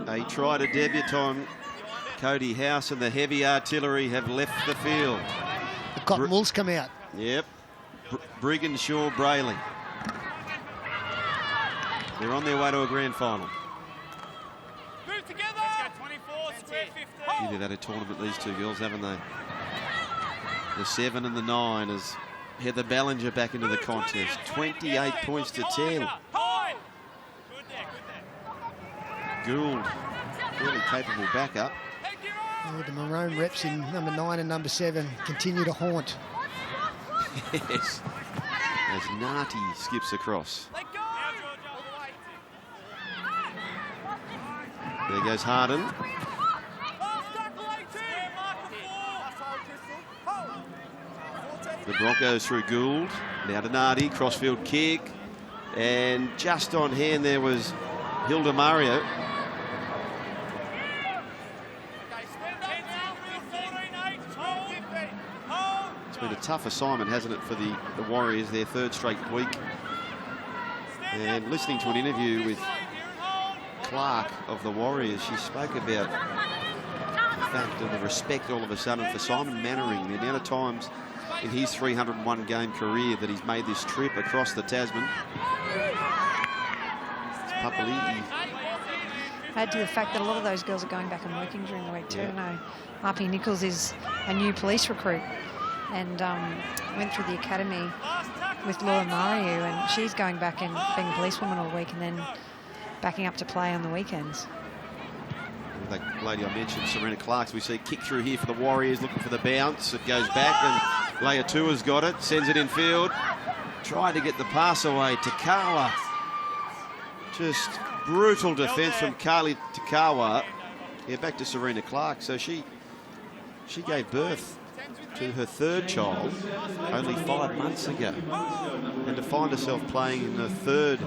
A try to debutant. Cody House and the heavy artillery have left the field. The Cotton Wolves come out. Yep. Brigginshaw, Brayley. They're on their way to a grand final. Move together. Let's go 24, square 15. They've had a tournament, these two girls, haven't they? The 7 and the 9 as Heather Ballinger back into the contest. 28 points to 10. Gould, really capable backup. The maroon reps in number 9 and number 7 continue to haunt. Yes. As Nati skips across. There goes Harden. The Broncos through Gould. Now to Nati, crossfield kick. And just on hand there was Hilda Mario. It's been a tough assignment, hasn't it, for the Warriors, their third straight week. And listening to an interview with Clark of the Warriors, she spoke about the fact of the respect all of a sudden for Simon Mannering, the amount of times in his 301 game career that he's made this trip across the Tasman. It's Papali'i. Add to the fact that a lot of those girls are going back and working during the week too. Yeah. No, Harpy Nichols is a new police recruit and went through the academy with Laura Mariu, and she's going back and being a policewoman all week and then backing up to play on the weekends. That lady I mentioned, Serena Clark's, we see kick through here for the Warriors, looking for the bounce. It goes back and Leatua's got it, sends it in field. Trying to get the pass away. Takawa. Just brutal defence from Carly Takawa. Yeah, back to Serena Clark. So she gave birth to her third child only 5 months ago. And to find herself playing in the third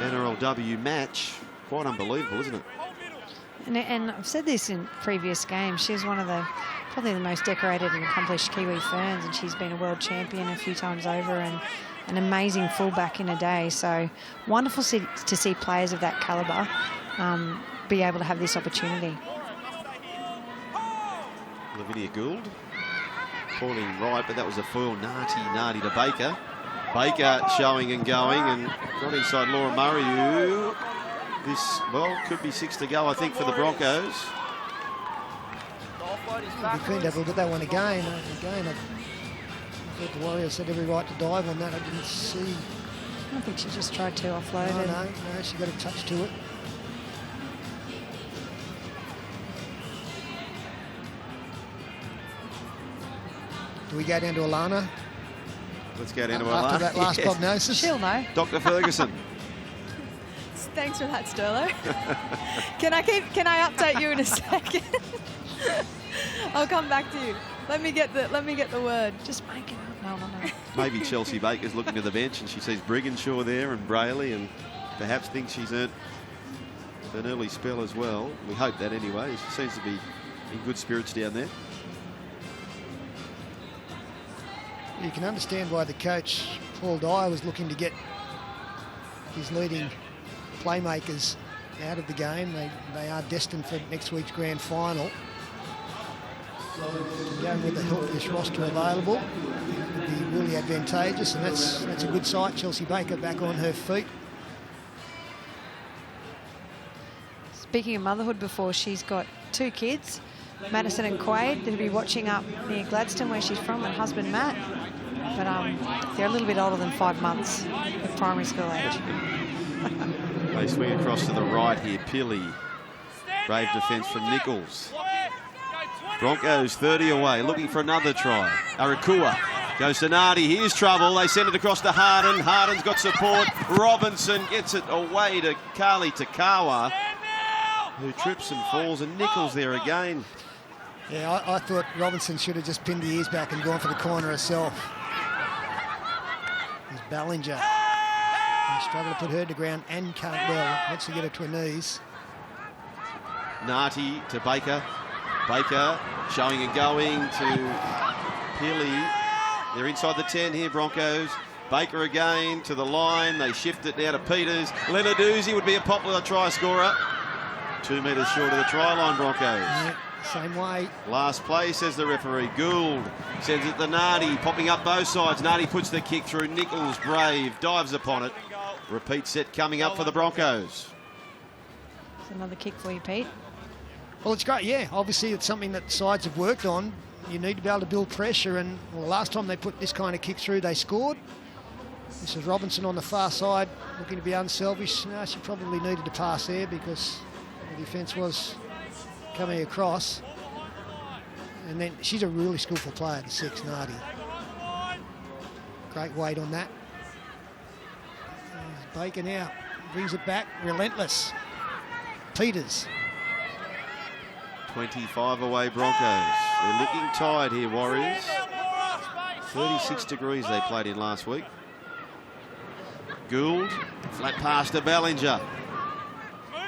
NRLW match, quite unbelievable, isn't it? And I've said this in previous games, she's one of probably the most decorated and accomplished Kiwi ferns, and she's been a world champion a few times over and an amazing fullback in a day. So wonderful to see players of that calibre be able to have this opportunity. Lavinia Gould falling right, but that was a foul. Narty to Baker. Baker showing and going and got inside Laura Murray, who this, well, could be 6 to go, I think, for the Broncos. It'd be keen to have a look at that one again. I thought the Warriors had every right to dive on that. I didn't see. I think she just tried to offload it. No, she got a touch to it. Do we go down to Alana? Let's go down to Alana. After that last prognosis? She'll know. Dr. Ferguson. Thanks for that, Sterlo. Can I update you in a second? I'll come back to you. Let me get the word. Just make it up. No. Maybe Chelsea Baker's looking at the bench and she sees Brigginshaw there and Brayley and perhaps thinks she's earned an early spell as well. We hope that anyway. She seems to be in good spirits down there. You can understand why the coach, Paul Dyer, was looking to get his leading playmakers out of the game. They are destined for next week's grand final. Going with the healthiest roster available would be really advantageous, and that's a good sight. Chelsea Baker back on her feet. Speaking of motherhood before, she's got 2 kids, Madison and Quade, that'll be watching up near Gladstone where she's from, and husband Matt. But they're a little bit older than 5 months at primary school age. They swing across to the right here. Pili. Brave defence from Nichols. Broncos 30 away, looking for another try. Arakua goes to Nardi. Here's trouble. They send it across to Harden. Harden's got support. Robinson gets it away to Carly Takawa, who trips and falls, and Nichols there again. Yeah, I thought Robinson should have just pinned the ears back and gone for the corner herself. There's Ballinger. He struggled to put her to ground and can't well once to get her to her knees. Narty to Baker. Baker showing and going to Pili. They're inside the 10 here, Broncos. Baker again to the line. They shift it now to Peters. Lenarduzzi would be a popular try scorer. 2 metres short of the try line, Broncos. Yeah, same way. Last play, says the referee. Gould sends it to Nardi, popping up both sides. Nardi puts the kick through. Nichols, brave, dives upon it. Repeat set coming up for the Broncos. It's another kick for you, Pete. Well, it's great, yeah. Obviously, it's something that sides have worked on. You need to be able to build pressure, and well, last time they put this kind of kick through, they scored. This is Robinson on the far side, looking to be unselfish. No, she probably needed to pass there because the defence was coming across. And then she's a really skillful player, the 6, Nardi. Great weight on that. There's Baker now, brings it back, relentless. Peters. 25 away, Broncos. They're looking tired here, Warriors. 36 degrees they played in last week. Gould, flat pass to Ballinger.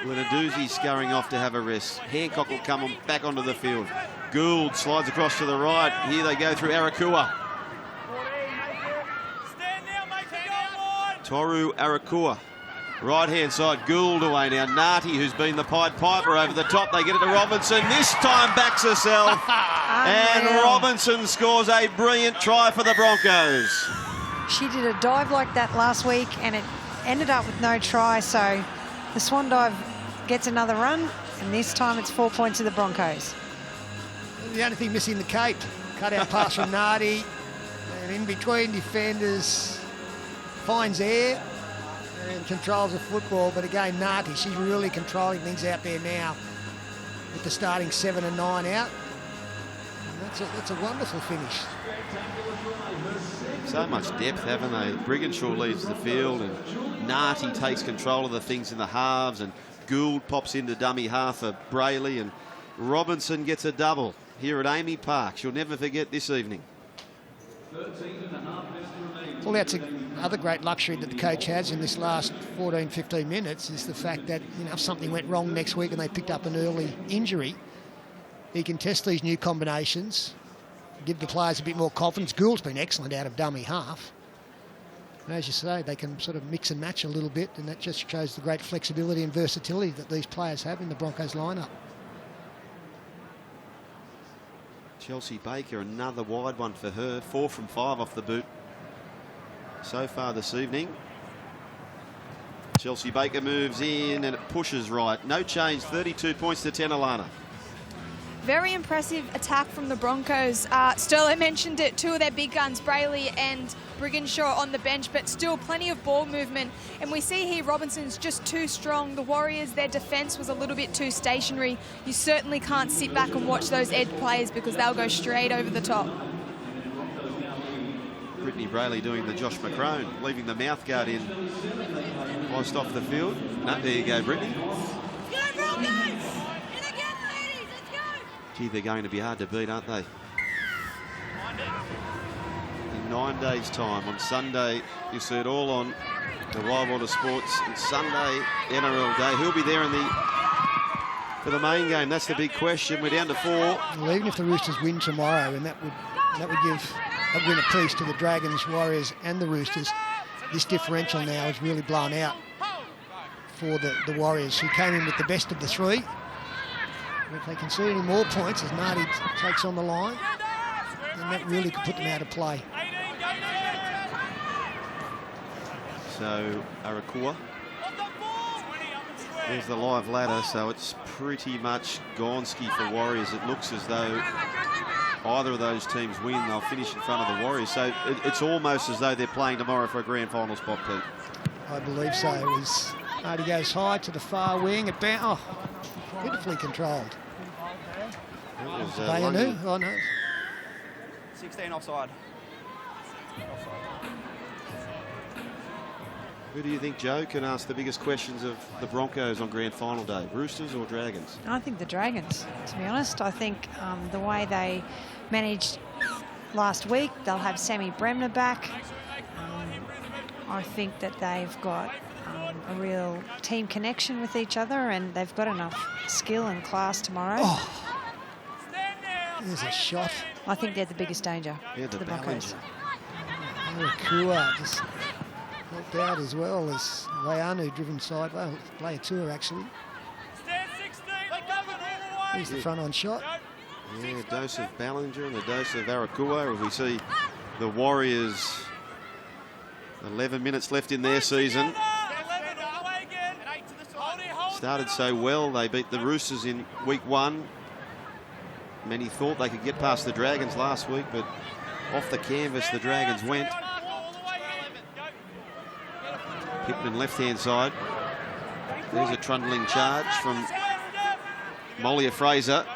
Lenarduzzi scurrying off to have a rest. Hancock will come back onto the field. Gould slides across to the right. Here they go through Arakua. Toru Arakua. Right-hand side, Gould away now. Narty, who's been the Pied Piper, over the top. They get it to Robinson. This time backs herself. And Robinson scores a brilliant try for the Broncos. She did a dive like that last week and it ended up with no try, so the swan dive gets another run, and this time it's 4 points to the Broncos. The only thing missing the Cape. Cut out pass from Nardi, and in between defenders finds air and controls the football. But again, Nardi, she's really controlling things out there now with the starting 7 and 9 out. And that's a wonderful finish. So much depth, haven't they? Brigginshaw leads the field, and Nardi takes control of the things in the halves, and Gould pops into dummy half for Brayley, and Robinson gets a double here at Amy Park. She'll never forget this evening. Well, that's another great luxury that the coach has in this last 14, 15 minutes is the fact that, you know, if something went wrong next week and they picked up an early injury, he can test these new combinations, give the players a bit more confidence. Gould's been excellent out of dummy half. And as you say, they can sort of mix and match a little bit, and that just shows the great flexibility and versatility that these players have in the Broncos lineup. Chelsea Baker, another wide one for her. 4 from 5 off the boot so far this evening. Chelsea Baker moves in and it pushes right. No change, 32 points to 10, Alana. Very impressive attack from the Broncos. Sterlo mentioned it, 2 of their big guns, Brayley and Brigginshaw on the bench, but still plenty of ball movement. And we see here Robinson's just too strong. The Warriors, their defence was a little bit too stationary. You certainly can't sit back and watch those edge players because they'll go straight over the top. Brittany Brayley doing the Josh McCrone, leaving the mouthguard in whilst off the field. No, there you go, Brittany. Gee, they're going to be hard to beat, aren't they? In 9 days' time, on Sunday, you see it all on the Wild Water Sports. And Sunday, NRL Day. He'll be there for the main game. That's the big question. We're down to 4. Well, even if the Roosters win tomorrow, and that would give a win apiece to the Dragons, Warriors, and the Roosters. This differential now is really blown out for the Warriors, who came in with the best of the 3. If they can see any more points as Nardi takes on the line, then that really could put them out of play. So Arakua, there's the live ladder, so it's pretty much Gonski for Warriors. It looks as though either of those teams win, they'll finish in front of the Warriors. So it's almost as though they're playing tomorrow for a grand final spot, Pete. I believe so. As Nardi goes high to the far wing, beautifully controlled. Lungy. Oh no. 16 offside. Who do you think, Joe, can ask the biggest questions of the Broncos on grand final day? Roosters or Dragons? I think the Dragons, to be honest. I think the way they managed last week, they'll have Sammy Bremner back. I think that they've got a real team connection with each other, and they've got enough skill and class tomorrow. Oh, there's a shot. I think they're the biggest danger Yeah, to the Broncos. Arakua just helped out as well as Leanu driven side. Well, play a tour actually. Here's the front on shot. Yeah, a dose of Ballinger and a dose of Arakua. We see the Warriors, 11 minutes left in their season. Started so well, they beat the Roosters in week 1. Many thought they could get past the Dragons last week, but off the canvas the Dragons went. Pittman left-hand side. There's a trundling charge from Molia Fraser.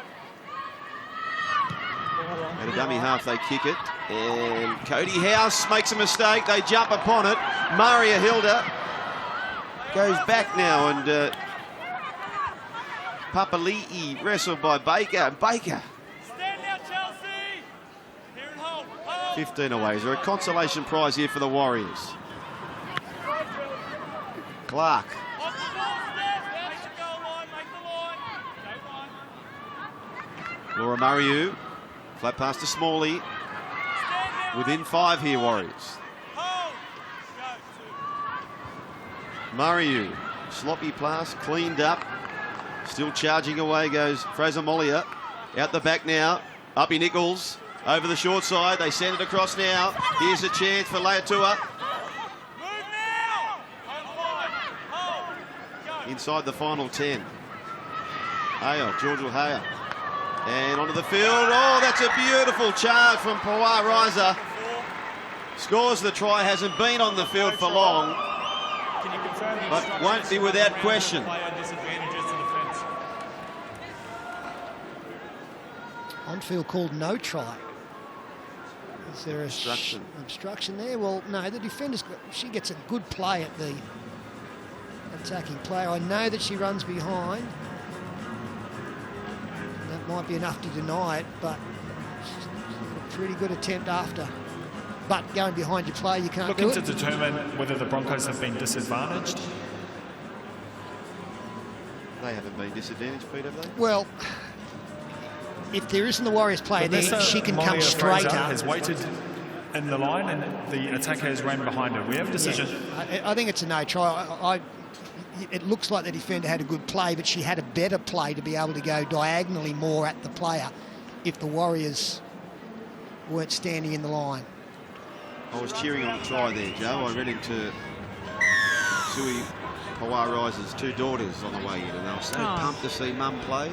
At a dummy half they kick it, and Cody House makes a mistake. They jump upon it. Maria Hilda goes back now, and Papali'i wrestled by Baker. Baker. 15 away. Is there a consolation prize here for the Warriors? Clark. Laura Mariu. Flat pass to Smalley. Within 5 here, Warriors. Mariu. Sloppy pass, cleaned up. Still charging away goes Fraser Molia. Out the back now. Uppy Nichols over the short side. They send it across now. Here's a chance for Leatua. Inside the final 10. Hale, George Hale. And onto the field. Oh, that's a beautiful charge from Pawar Riser. Scores the try, hasn't been on the field for long, but won't be without question. On field called no try. Is there a obstruction there? Well, no, the defender's she gets a good play at the attacking player. I know that she runs behind. That might be enough to deny it, but she's a pretty good attempt after. But going behind your player, you can't do it. Looking to determine whether the Broncos have been disadvantaged. They haven't been disadvantaged, Pete, have they? Well, if there isn't the Warriors player there, she can come straight up. Has waited in the line and the attacker has ran behind her. We have a decision. Yeah, I think it's a no try. It looks like the defender had a good play, but she had a better play to be able to go diagonally more at the player if the Warriors weren't standing in the line. I was cheering on the try there, Joe. I ran into Sui Pawar Riser's two daughters on the way in, and they were so pumped to see Mum play.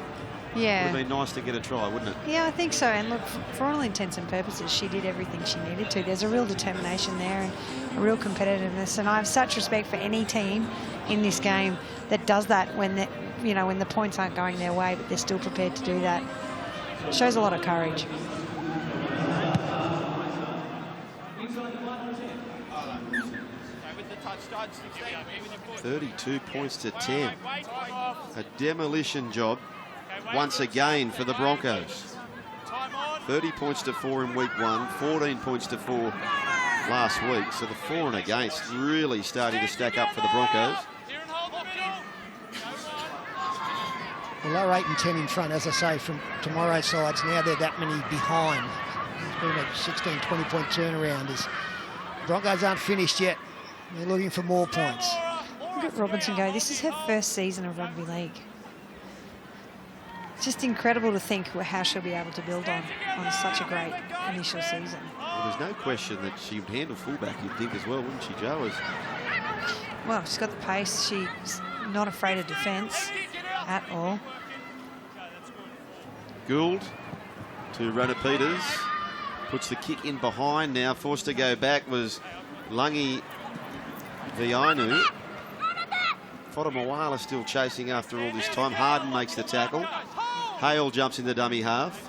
Yeah. It would have been nice to get a try, wouldn't it? Yeah, I think so. And look, for all intents and purposes, she did everything she needed to. There's a real determination there and a real competitiveness. And I have such respect for any team in this game that does that when when the points aren't going their way, but they're still prepared to do that. It shows a lot of courage. 32 points to 10. A demolition job once again for the Broncos. 30 points to 4 in week 1, 14 points to 4 last week. So the for and against really starting to stack up for the Broncos. Well, they're 8 and 10 in front, as I say, from tomorrow's sides. Now they're that many behind. It's been a 16, 20-point turnaround. As Broncos aren't finished yet. They're looking for more points. Look at Robinson go. This is her first season of rugby league. It's just incredible to think how she'll be able to build on such a great initial season. Well, there's no question that she would handle fullback, you'd think, as well, wouldn't she, Joe? Well, she's got the pace. She's not afraid of defence at all. Gould to Rona Peters. Puts the kick in behind now. Forced to go back was Lungi Viainu. Fotomawala still chasing after all this time. Harden makes the tackle. Hale jumps in the dummy half.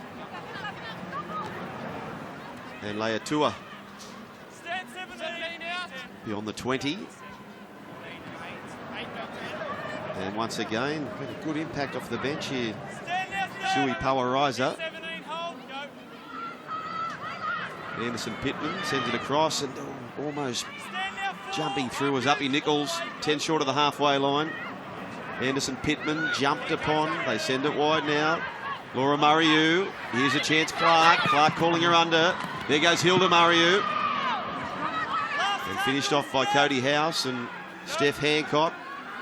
And Leatua beyond the 20. And once again, a good impact off the bench here. Sui Pawariza. Anderson Pittman sends it across and almost jumping through was Uppy Nichols, 10 short of the halfway line. Anderson Pittman jumped upon. They send it wide now. Laura Murray. Here's a chance, Clark. Clark calling her under. There goes Hilda Murray. And finished off by Cody House and Steph Hancock.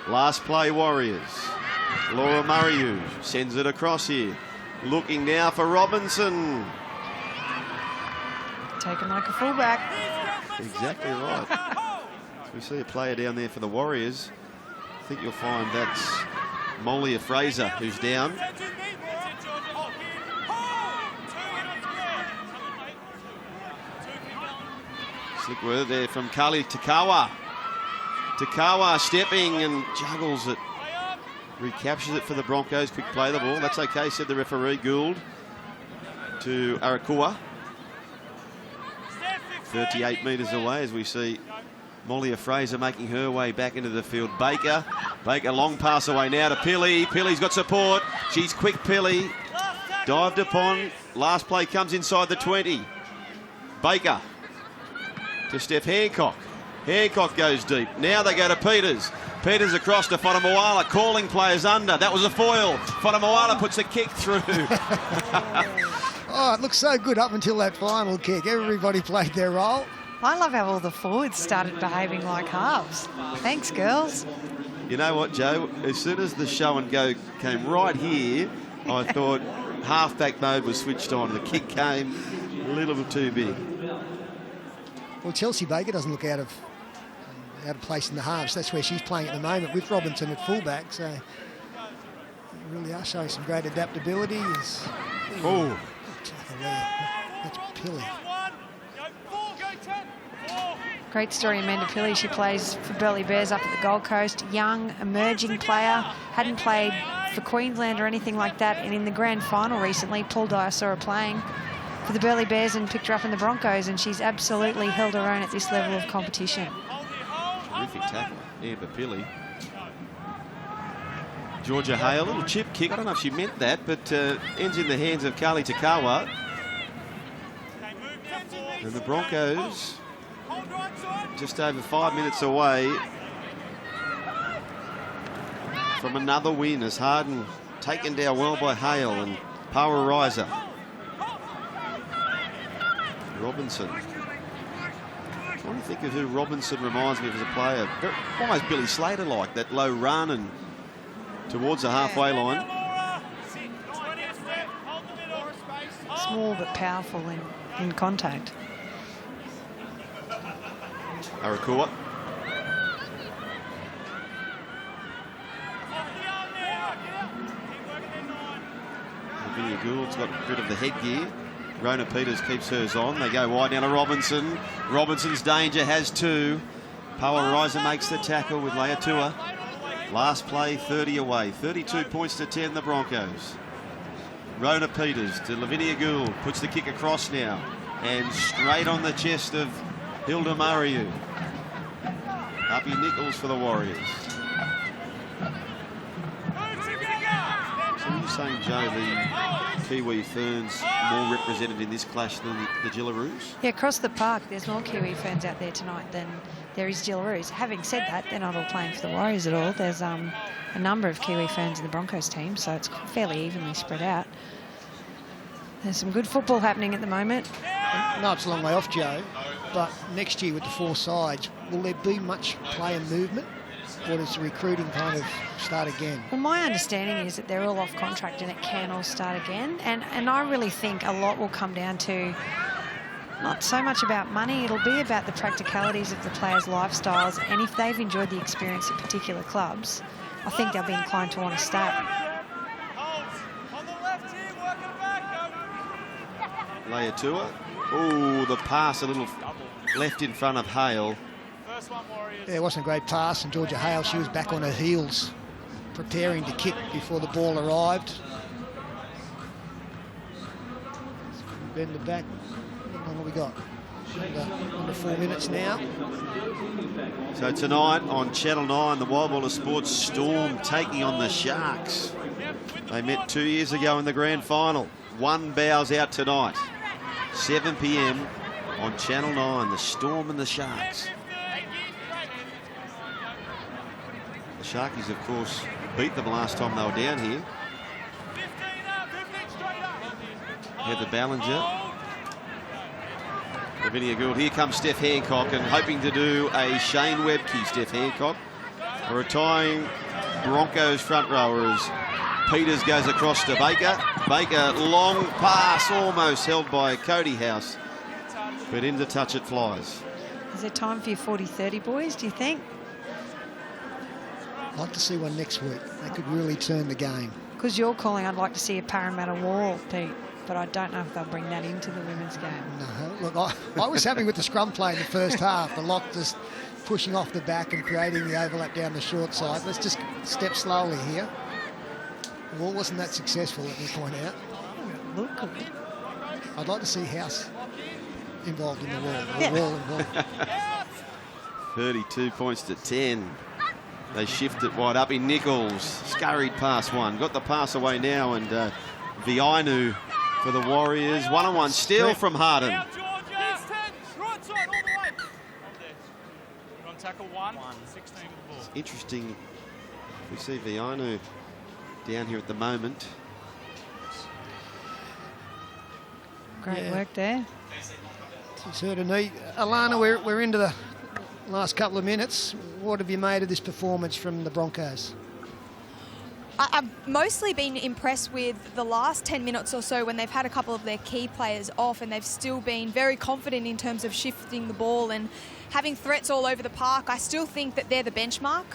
Last play, Warriors. Laura Murray sends it across here. Looking now for Robinson. Taken like a fullback. Exactly right. So we see a player down there for the Warriors. I think you'll find that's Molia Fraser who's down. Slick word there from Kali Takawa. Takawa stepping and juggles it. Recaptures it for the Broncos. Quick play the ball. That's okay, said the referee. Gould to Arakua. 38 metres away as we see Molia Fraser making her way back into the field. Baker, long pass away now to Pilly. Pilly's got support. She's quick, Pilly. Dived upon. Last play comes inside the 20. Baker to Steph Hancock. Hancock goes deep. Now they go to Peters. Peters across to Fotomawala, calling players under. That was a foil. Fotomawala puts a kick through. Oh, it looked so good up until that final kick. Everybody played their role. I love how all the forwards started behaving like halves. Thanks, girls. You know what, Joe? As soon as the show and go came right here, I thought halfback mode was switched on. The kick came a little bit too big. Well, Chelsea Baker doesn't look out of place in the halves. That's where she's playing at the moment with Robinson at fullback. So they really are showing some great adaptability. Oh, that's Pilly. Great story, Amanda Pilley. She plays for Burleigh Bears up at the Gold Coast. Young, emerging player. Hadn't played for Queensland or anything like that. And in the grand final recently, Paul Dyer saw her playing for the Burleigh Bears and picked her up in the Broncos. And she's absolutely held her own at this level of competition. Terrific tackle, Amber Pilley. Georgia Hale, a little chip kick. I don't know if she meant that, but ends in the hands of Carly Takawa. And the Broncos just over 5 minutes away from another win as Harden taken down well by Hale and Power Riser. Robinson. I'm trying to think of who Robinson reminds me of as a player. Why is Billy Slater like that low run and towards the halfway line? Small but powerful in contact. Arakua. Lavinia Gould's got rid of the headgear. Rona Peters keeps hers on. They go wide down to Robinson. Robinson's danger has two. Power Riser makes the tackle with Leatua. Last play, 30 away. 32 points to 10, the Broncos. Rona Peters to Lavinia Gould. Puts the kick across now. And straight on the chest of Hilda Murray. Uppy Nichols for the Warriors. So are you saying, Joe, the Kiwi Ferns more represented in this clash than the Gillaroos? Yeah, across the park, there's more Kiwi Ferns out there tonight than there is Gillaroos. Having said that, they're not all playing for the Warriors at all. There's a number of Kiwi Ferns in the Broncos team, so it's fairly evenly spread out. There's some good football happening at the moment. No, it's a long way off, Joe, but next year with the four sides, will there be much player movement, or does the recruiting kind of start again? Well, my understanding is that they're all off contract and it can all start again. And I really think a lot will come down to not so much about money, it'll be about the practicalities of the players' lifestyles. And if they've enjoyed the experience at particular clubs, I think they'll be inclined to want to stay. Leatua. Oh, the pass a little left in front of Hale. Yeah, it wasn't a great pass, and Georgia Hale, she was back on her heels, preparing to kick before the ball arrived. Bend the back. How long have we got? Under 4 minutes now. So tonight on Channel 9, the Wild Waller Sports Storm taking on the Sharks. They met 2 years ago in the grand final. One bows out tonight. 7 p.m. on Channel 9, the Storm and the Sharks. The Sharkies, of course, beat them last time they were down here. Heather Ballinger. Lavinia Gould. Here comes Steph Hancock, and hoping to do a Shane Webke. Steph Hancock, a retiring Broncos front rower, as Peters goes across to Baker. Baker, long pass, almost held by Cody House, but into touch it flies. Is there time for your 40-30, boys, do you think? I'd like to see one next week. They could really turn the game. Because you're calling, I'd like to see a Parramatta wall, Pete, but I don't know if they'll bring that into the women's game. No, look, I was happy with the scrum play in the first half. The lock just pushing off the back and creating the overlap down the short side. Let's just step slowly here. The wall wasn't that successful, let me point out. Look good. I'd like to see House involved in the wall. Yeah. The wall involved. 32 points to 10. They shift it wide up in Nichols. Scurried past one. Got the pass away now, and Viainu for the Warriors. One-on-one steal from Harden. Tackle one. 16 to the ball. Interesting. We see Viainu down here at the moment. Great work there. Certainly. Alana, we're into the last couple of minutes. What have you made of this performance from the Broncos? I've mostly been impressed with the last 10 minutes or so when they've had a couple of their key players off and they've still been very confident in terms of shifting the ball and having threats all over the park. I still think that they're the benchmark.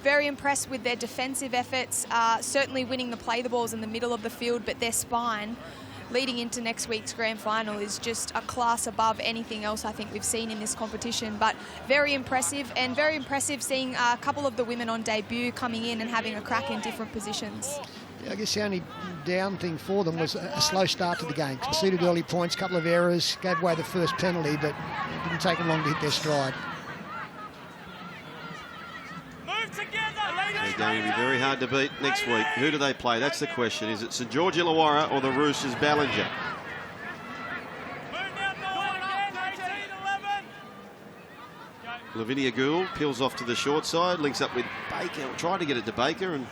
Very impressed with their defensive efforts, certainly winning the play the balls in the middle of the field, but their spine leading into next week's grand final is just a class above anything else I think we've seen in this competition. But very impressive, and very impressive seeing a couple of the women on debut coming in and having a crack in different positions. Yeah, I guess the only down thing for them was a slow start to the game. Conceded early points, couple of errors, gave away the first penalty, but it didn't take them long to hit their stride. They're going to be very hard to beat next week. Who do they play? That's the question. Is it St George Illawarra or the Roosters Ballinger? Lavinia Gould peels off to the short side, links up with Baker, tried to get it to Baker, and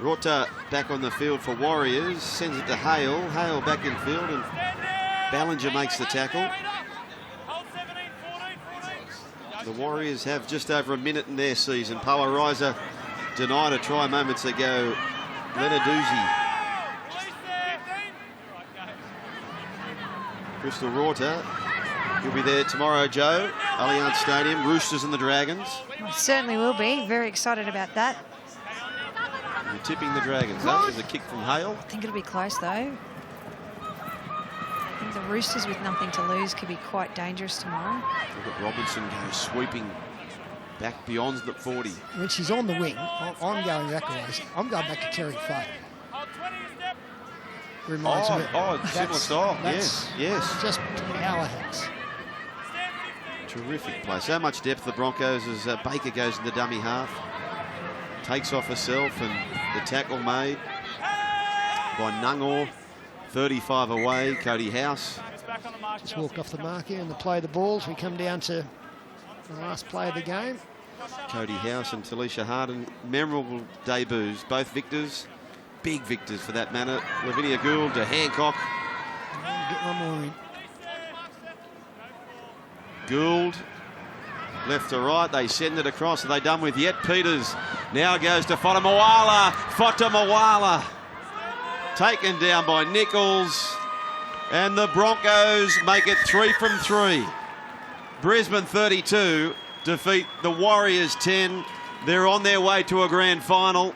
Rota back on the field for Warriors, sends it to Hale. Hale back in field, and Ballinger makes the tackle. The Warriors have just over a minute in their season. Polarizer denied a try moments ago. Lenarduzzi. Crystal Rota. He'll be there tomorrow, Joe. Allianz Stadium. Roosters and the Dragons. Well, certainly will be. Very excited about that. You're tipping the Dragons up. There's a kick from Hale. I think it'll be close, though. I think the Roosters with nothing to lose could be quite dangerous tomorrow. Look at Robinson go sweeping back beyond the 40. When she's on the wing, I'm going back away. I'm going back to Terry Fay. Reminds me. Similar style. Yes. Just powerhouse. Terrific play. So much depth the Broncos as Baker goes into dummy half. Takes off herself, and the tackle made by Nungor. 35 away, Cody House. Just walked off the mark here and the play of the balls. We come down to the last play of the game. Cody House and Talisha Harden, memorable debuts, both victors, big victors for that matter. Lavinia Gould to Hancock. Get one more in. Gould, left to right, they send it across. Are they done with yet? Peters now goes to Fotomawala. Fotomawala taken down by Nichols, and the Broncos make it 3 from 3. Brisbane 32 defeat the Warriors 10. They're on their way to a grand final.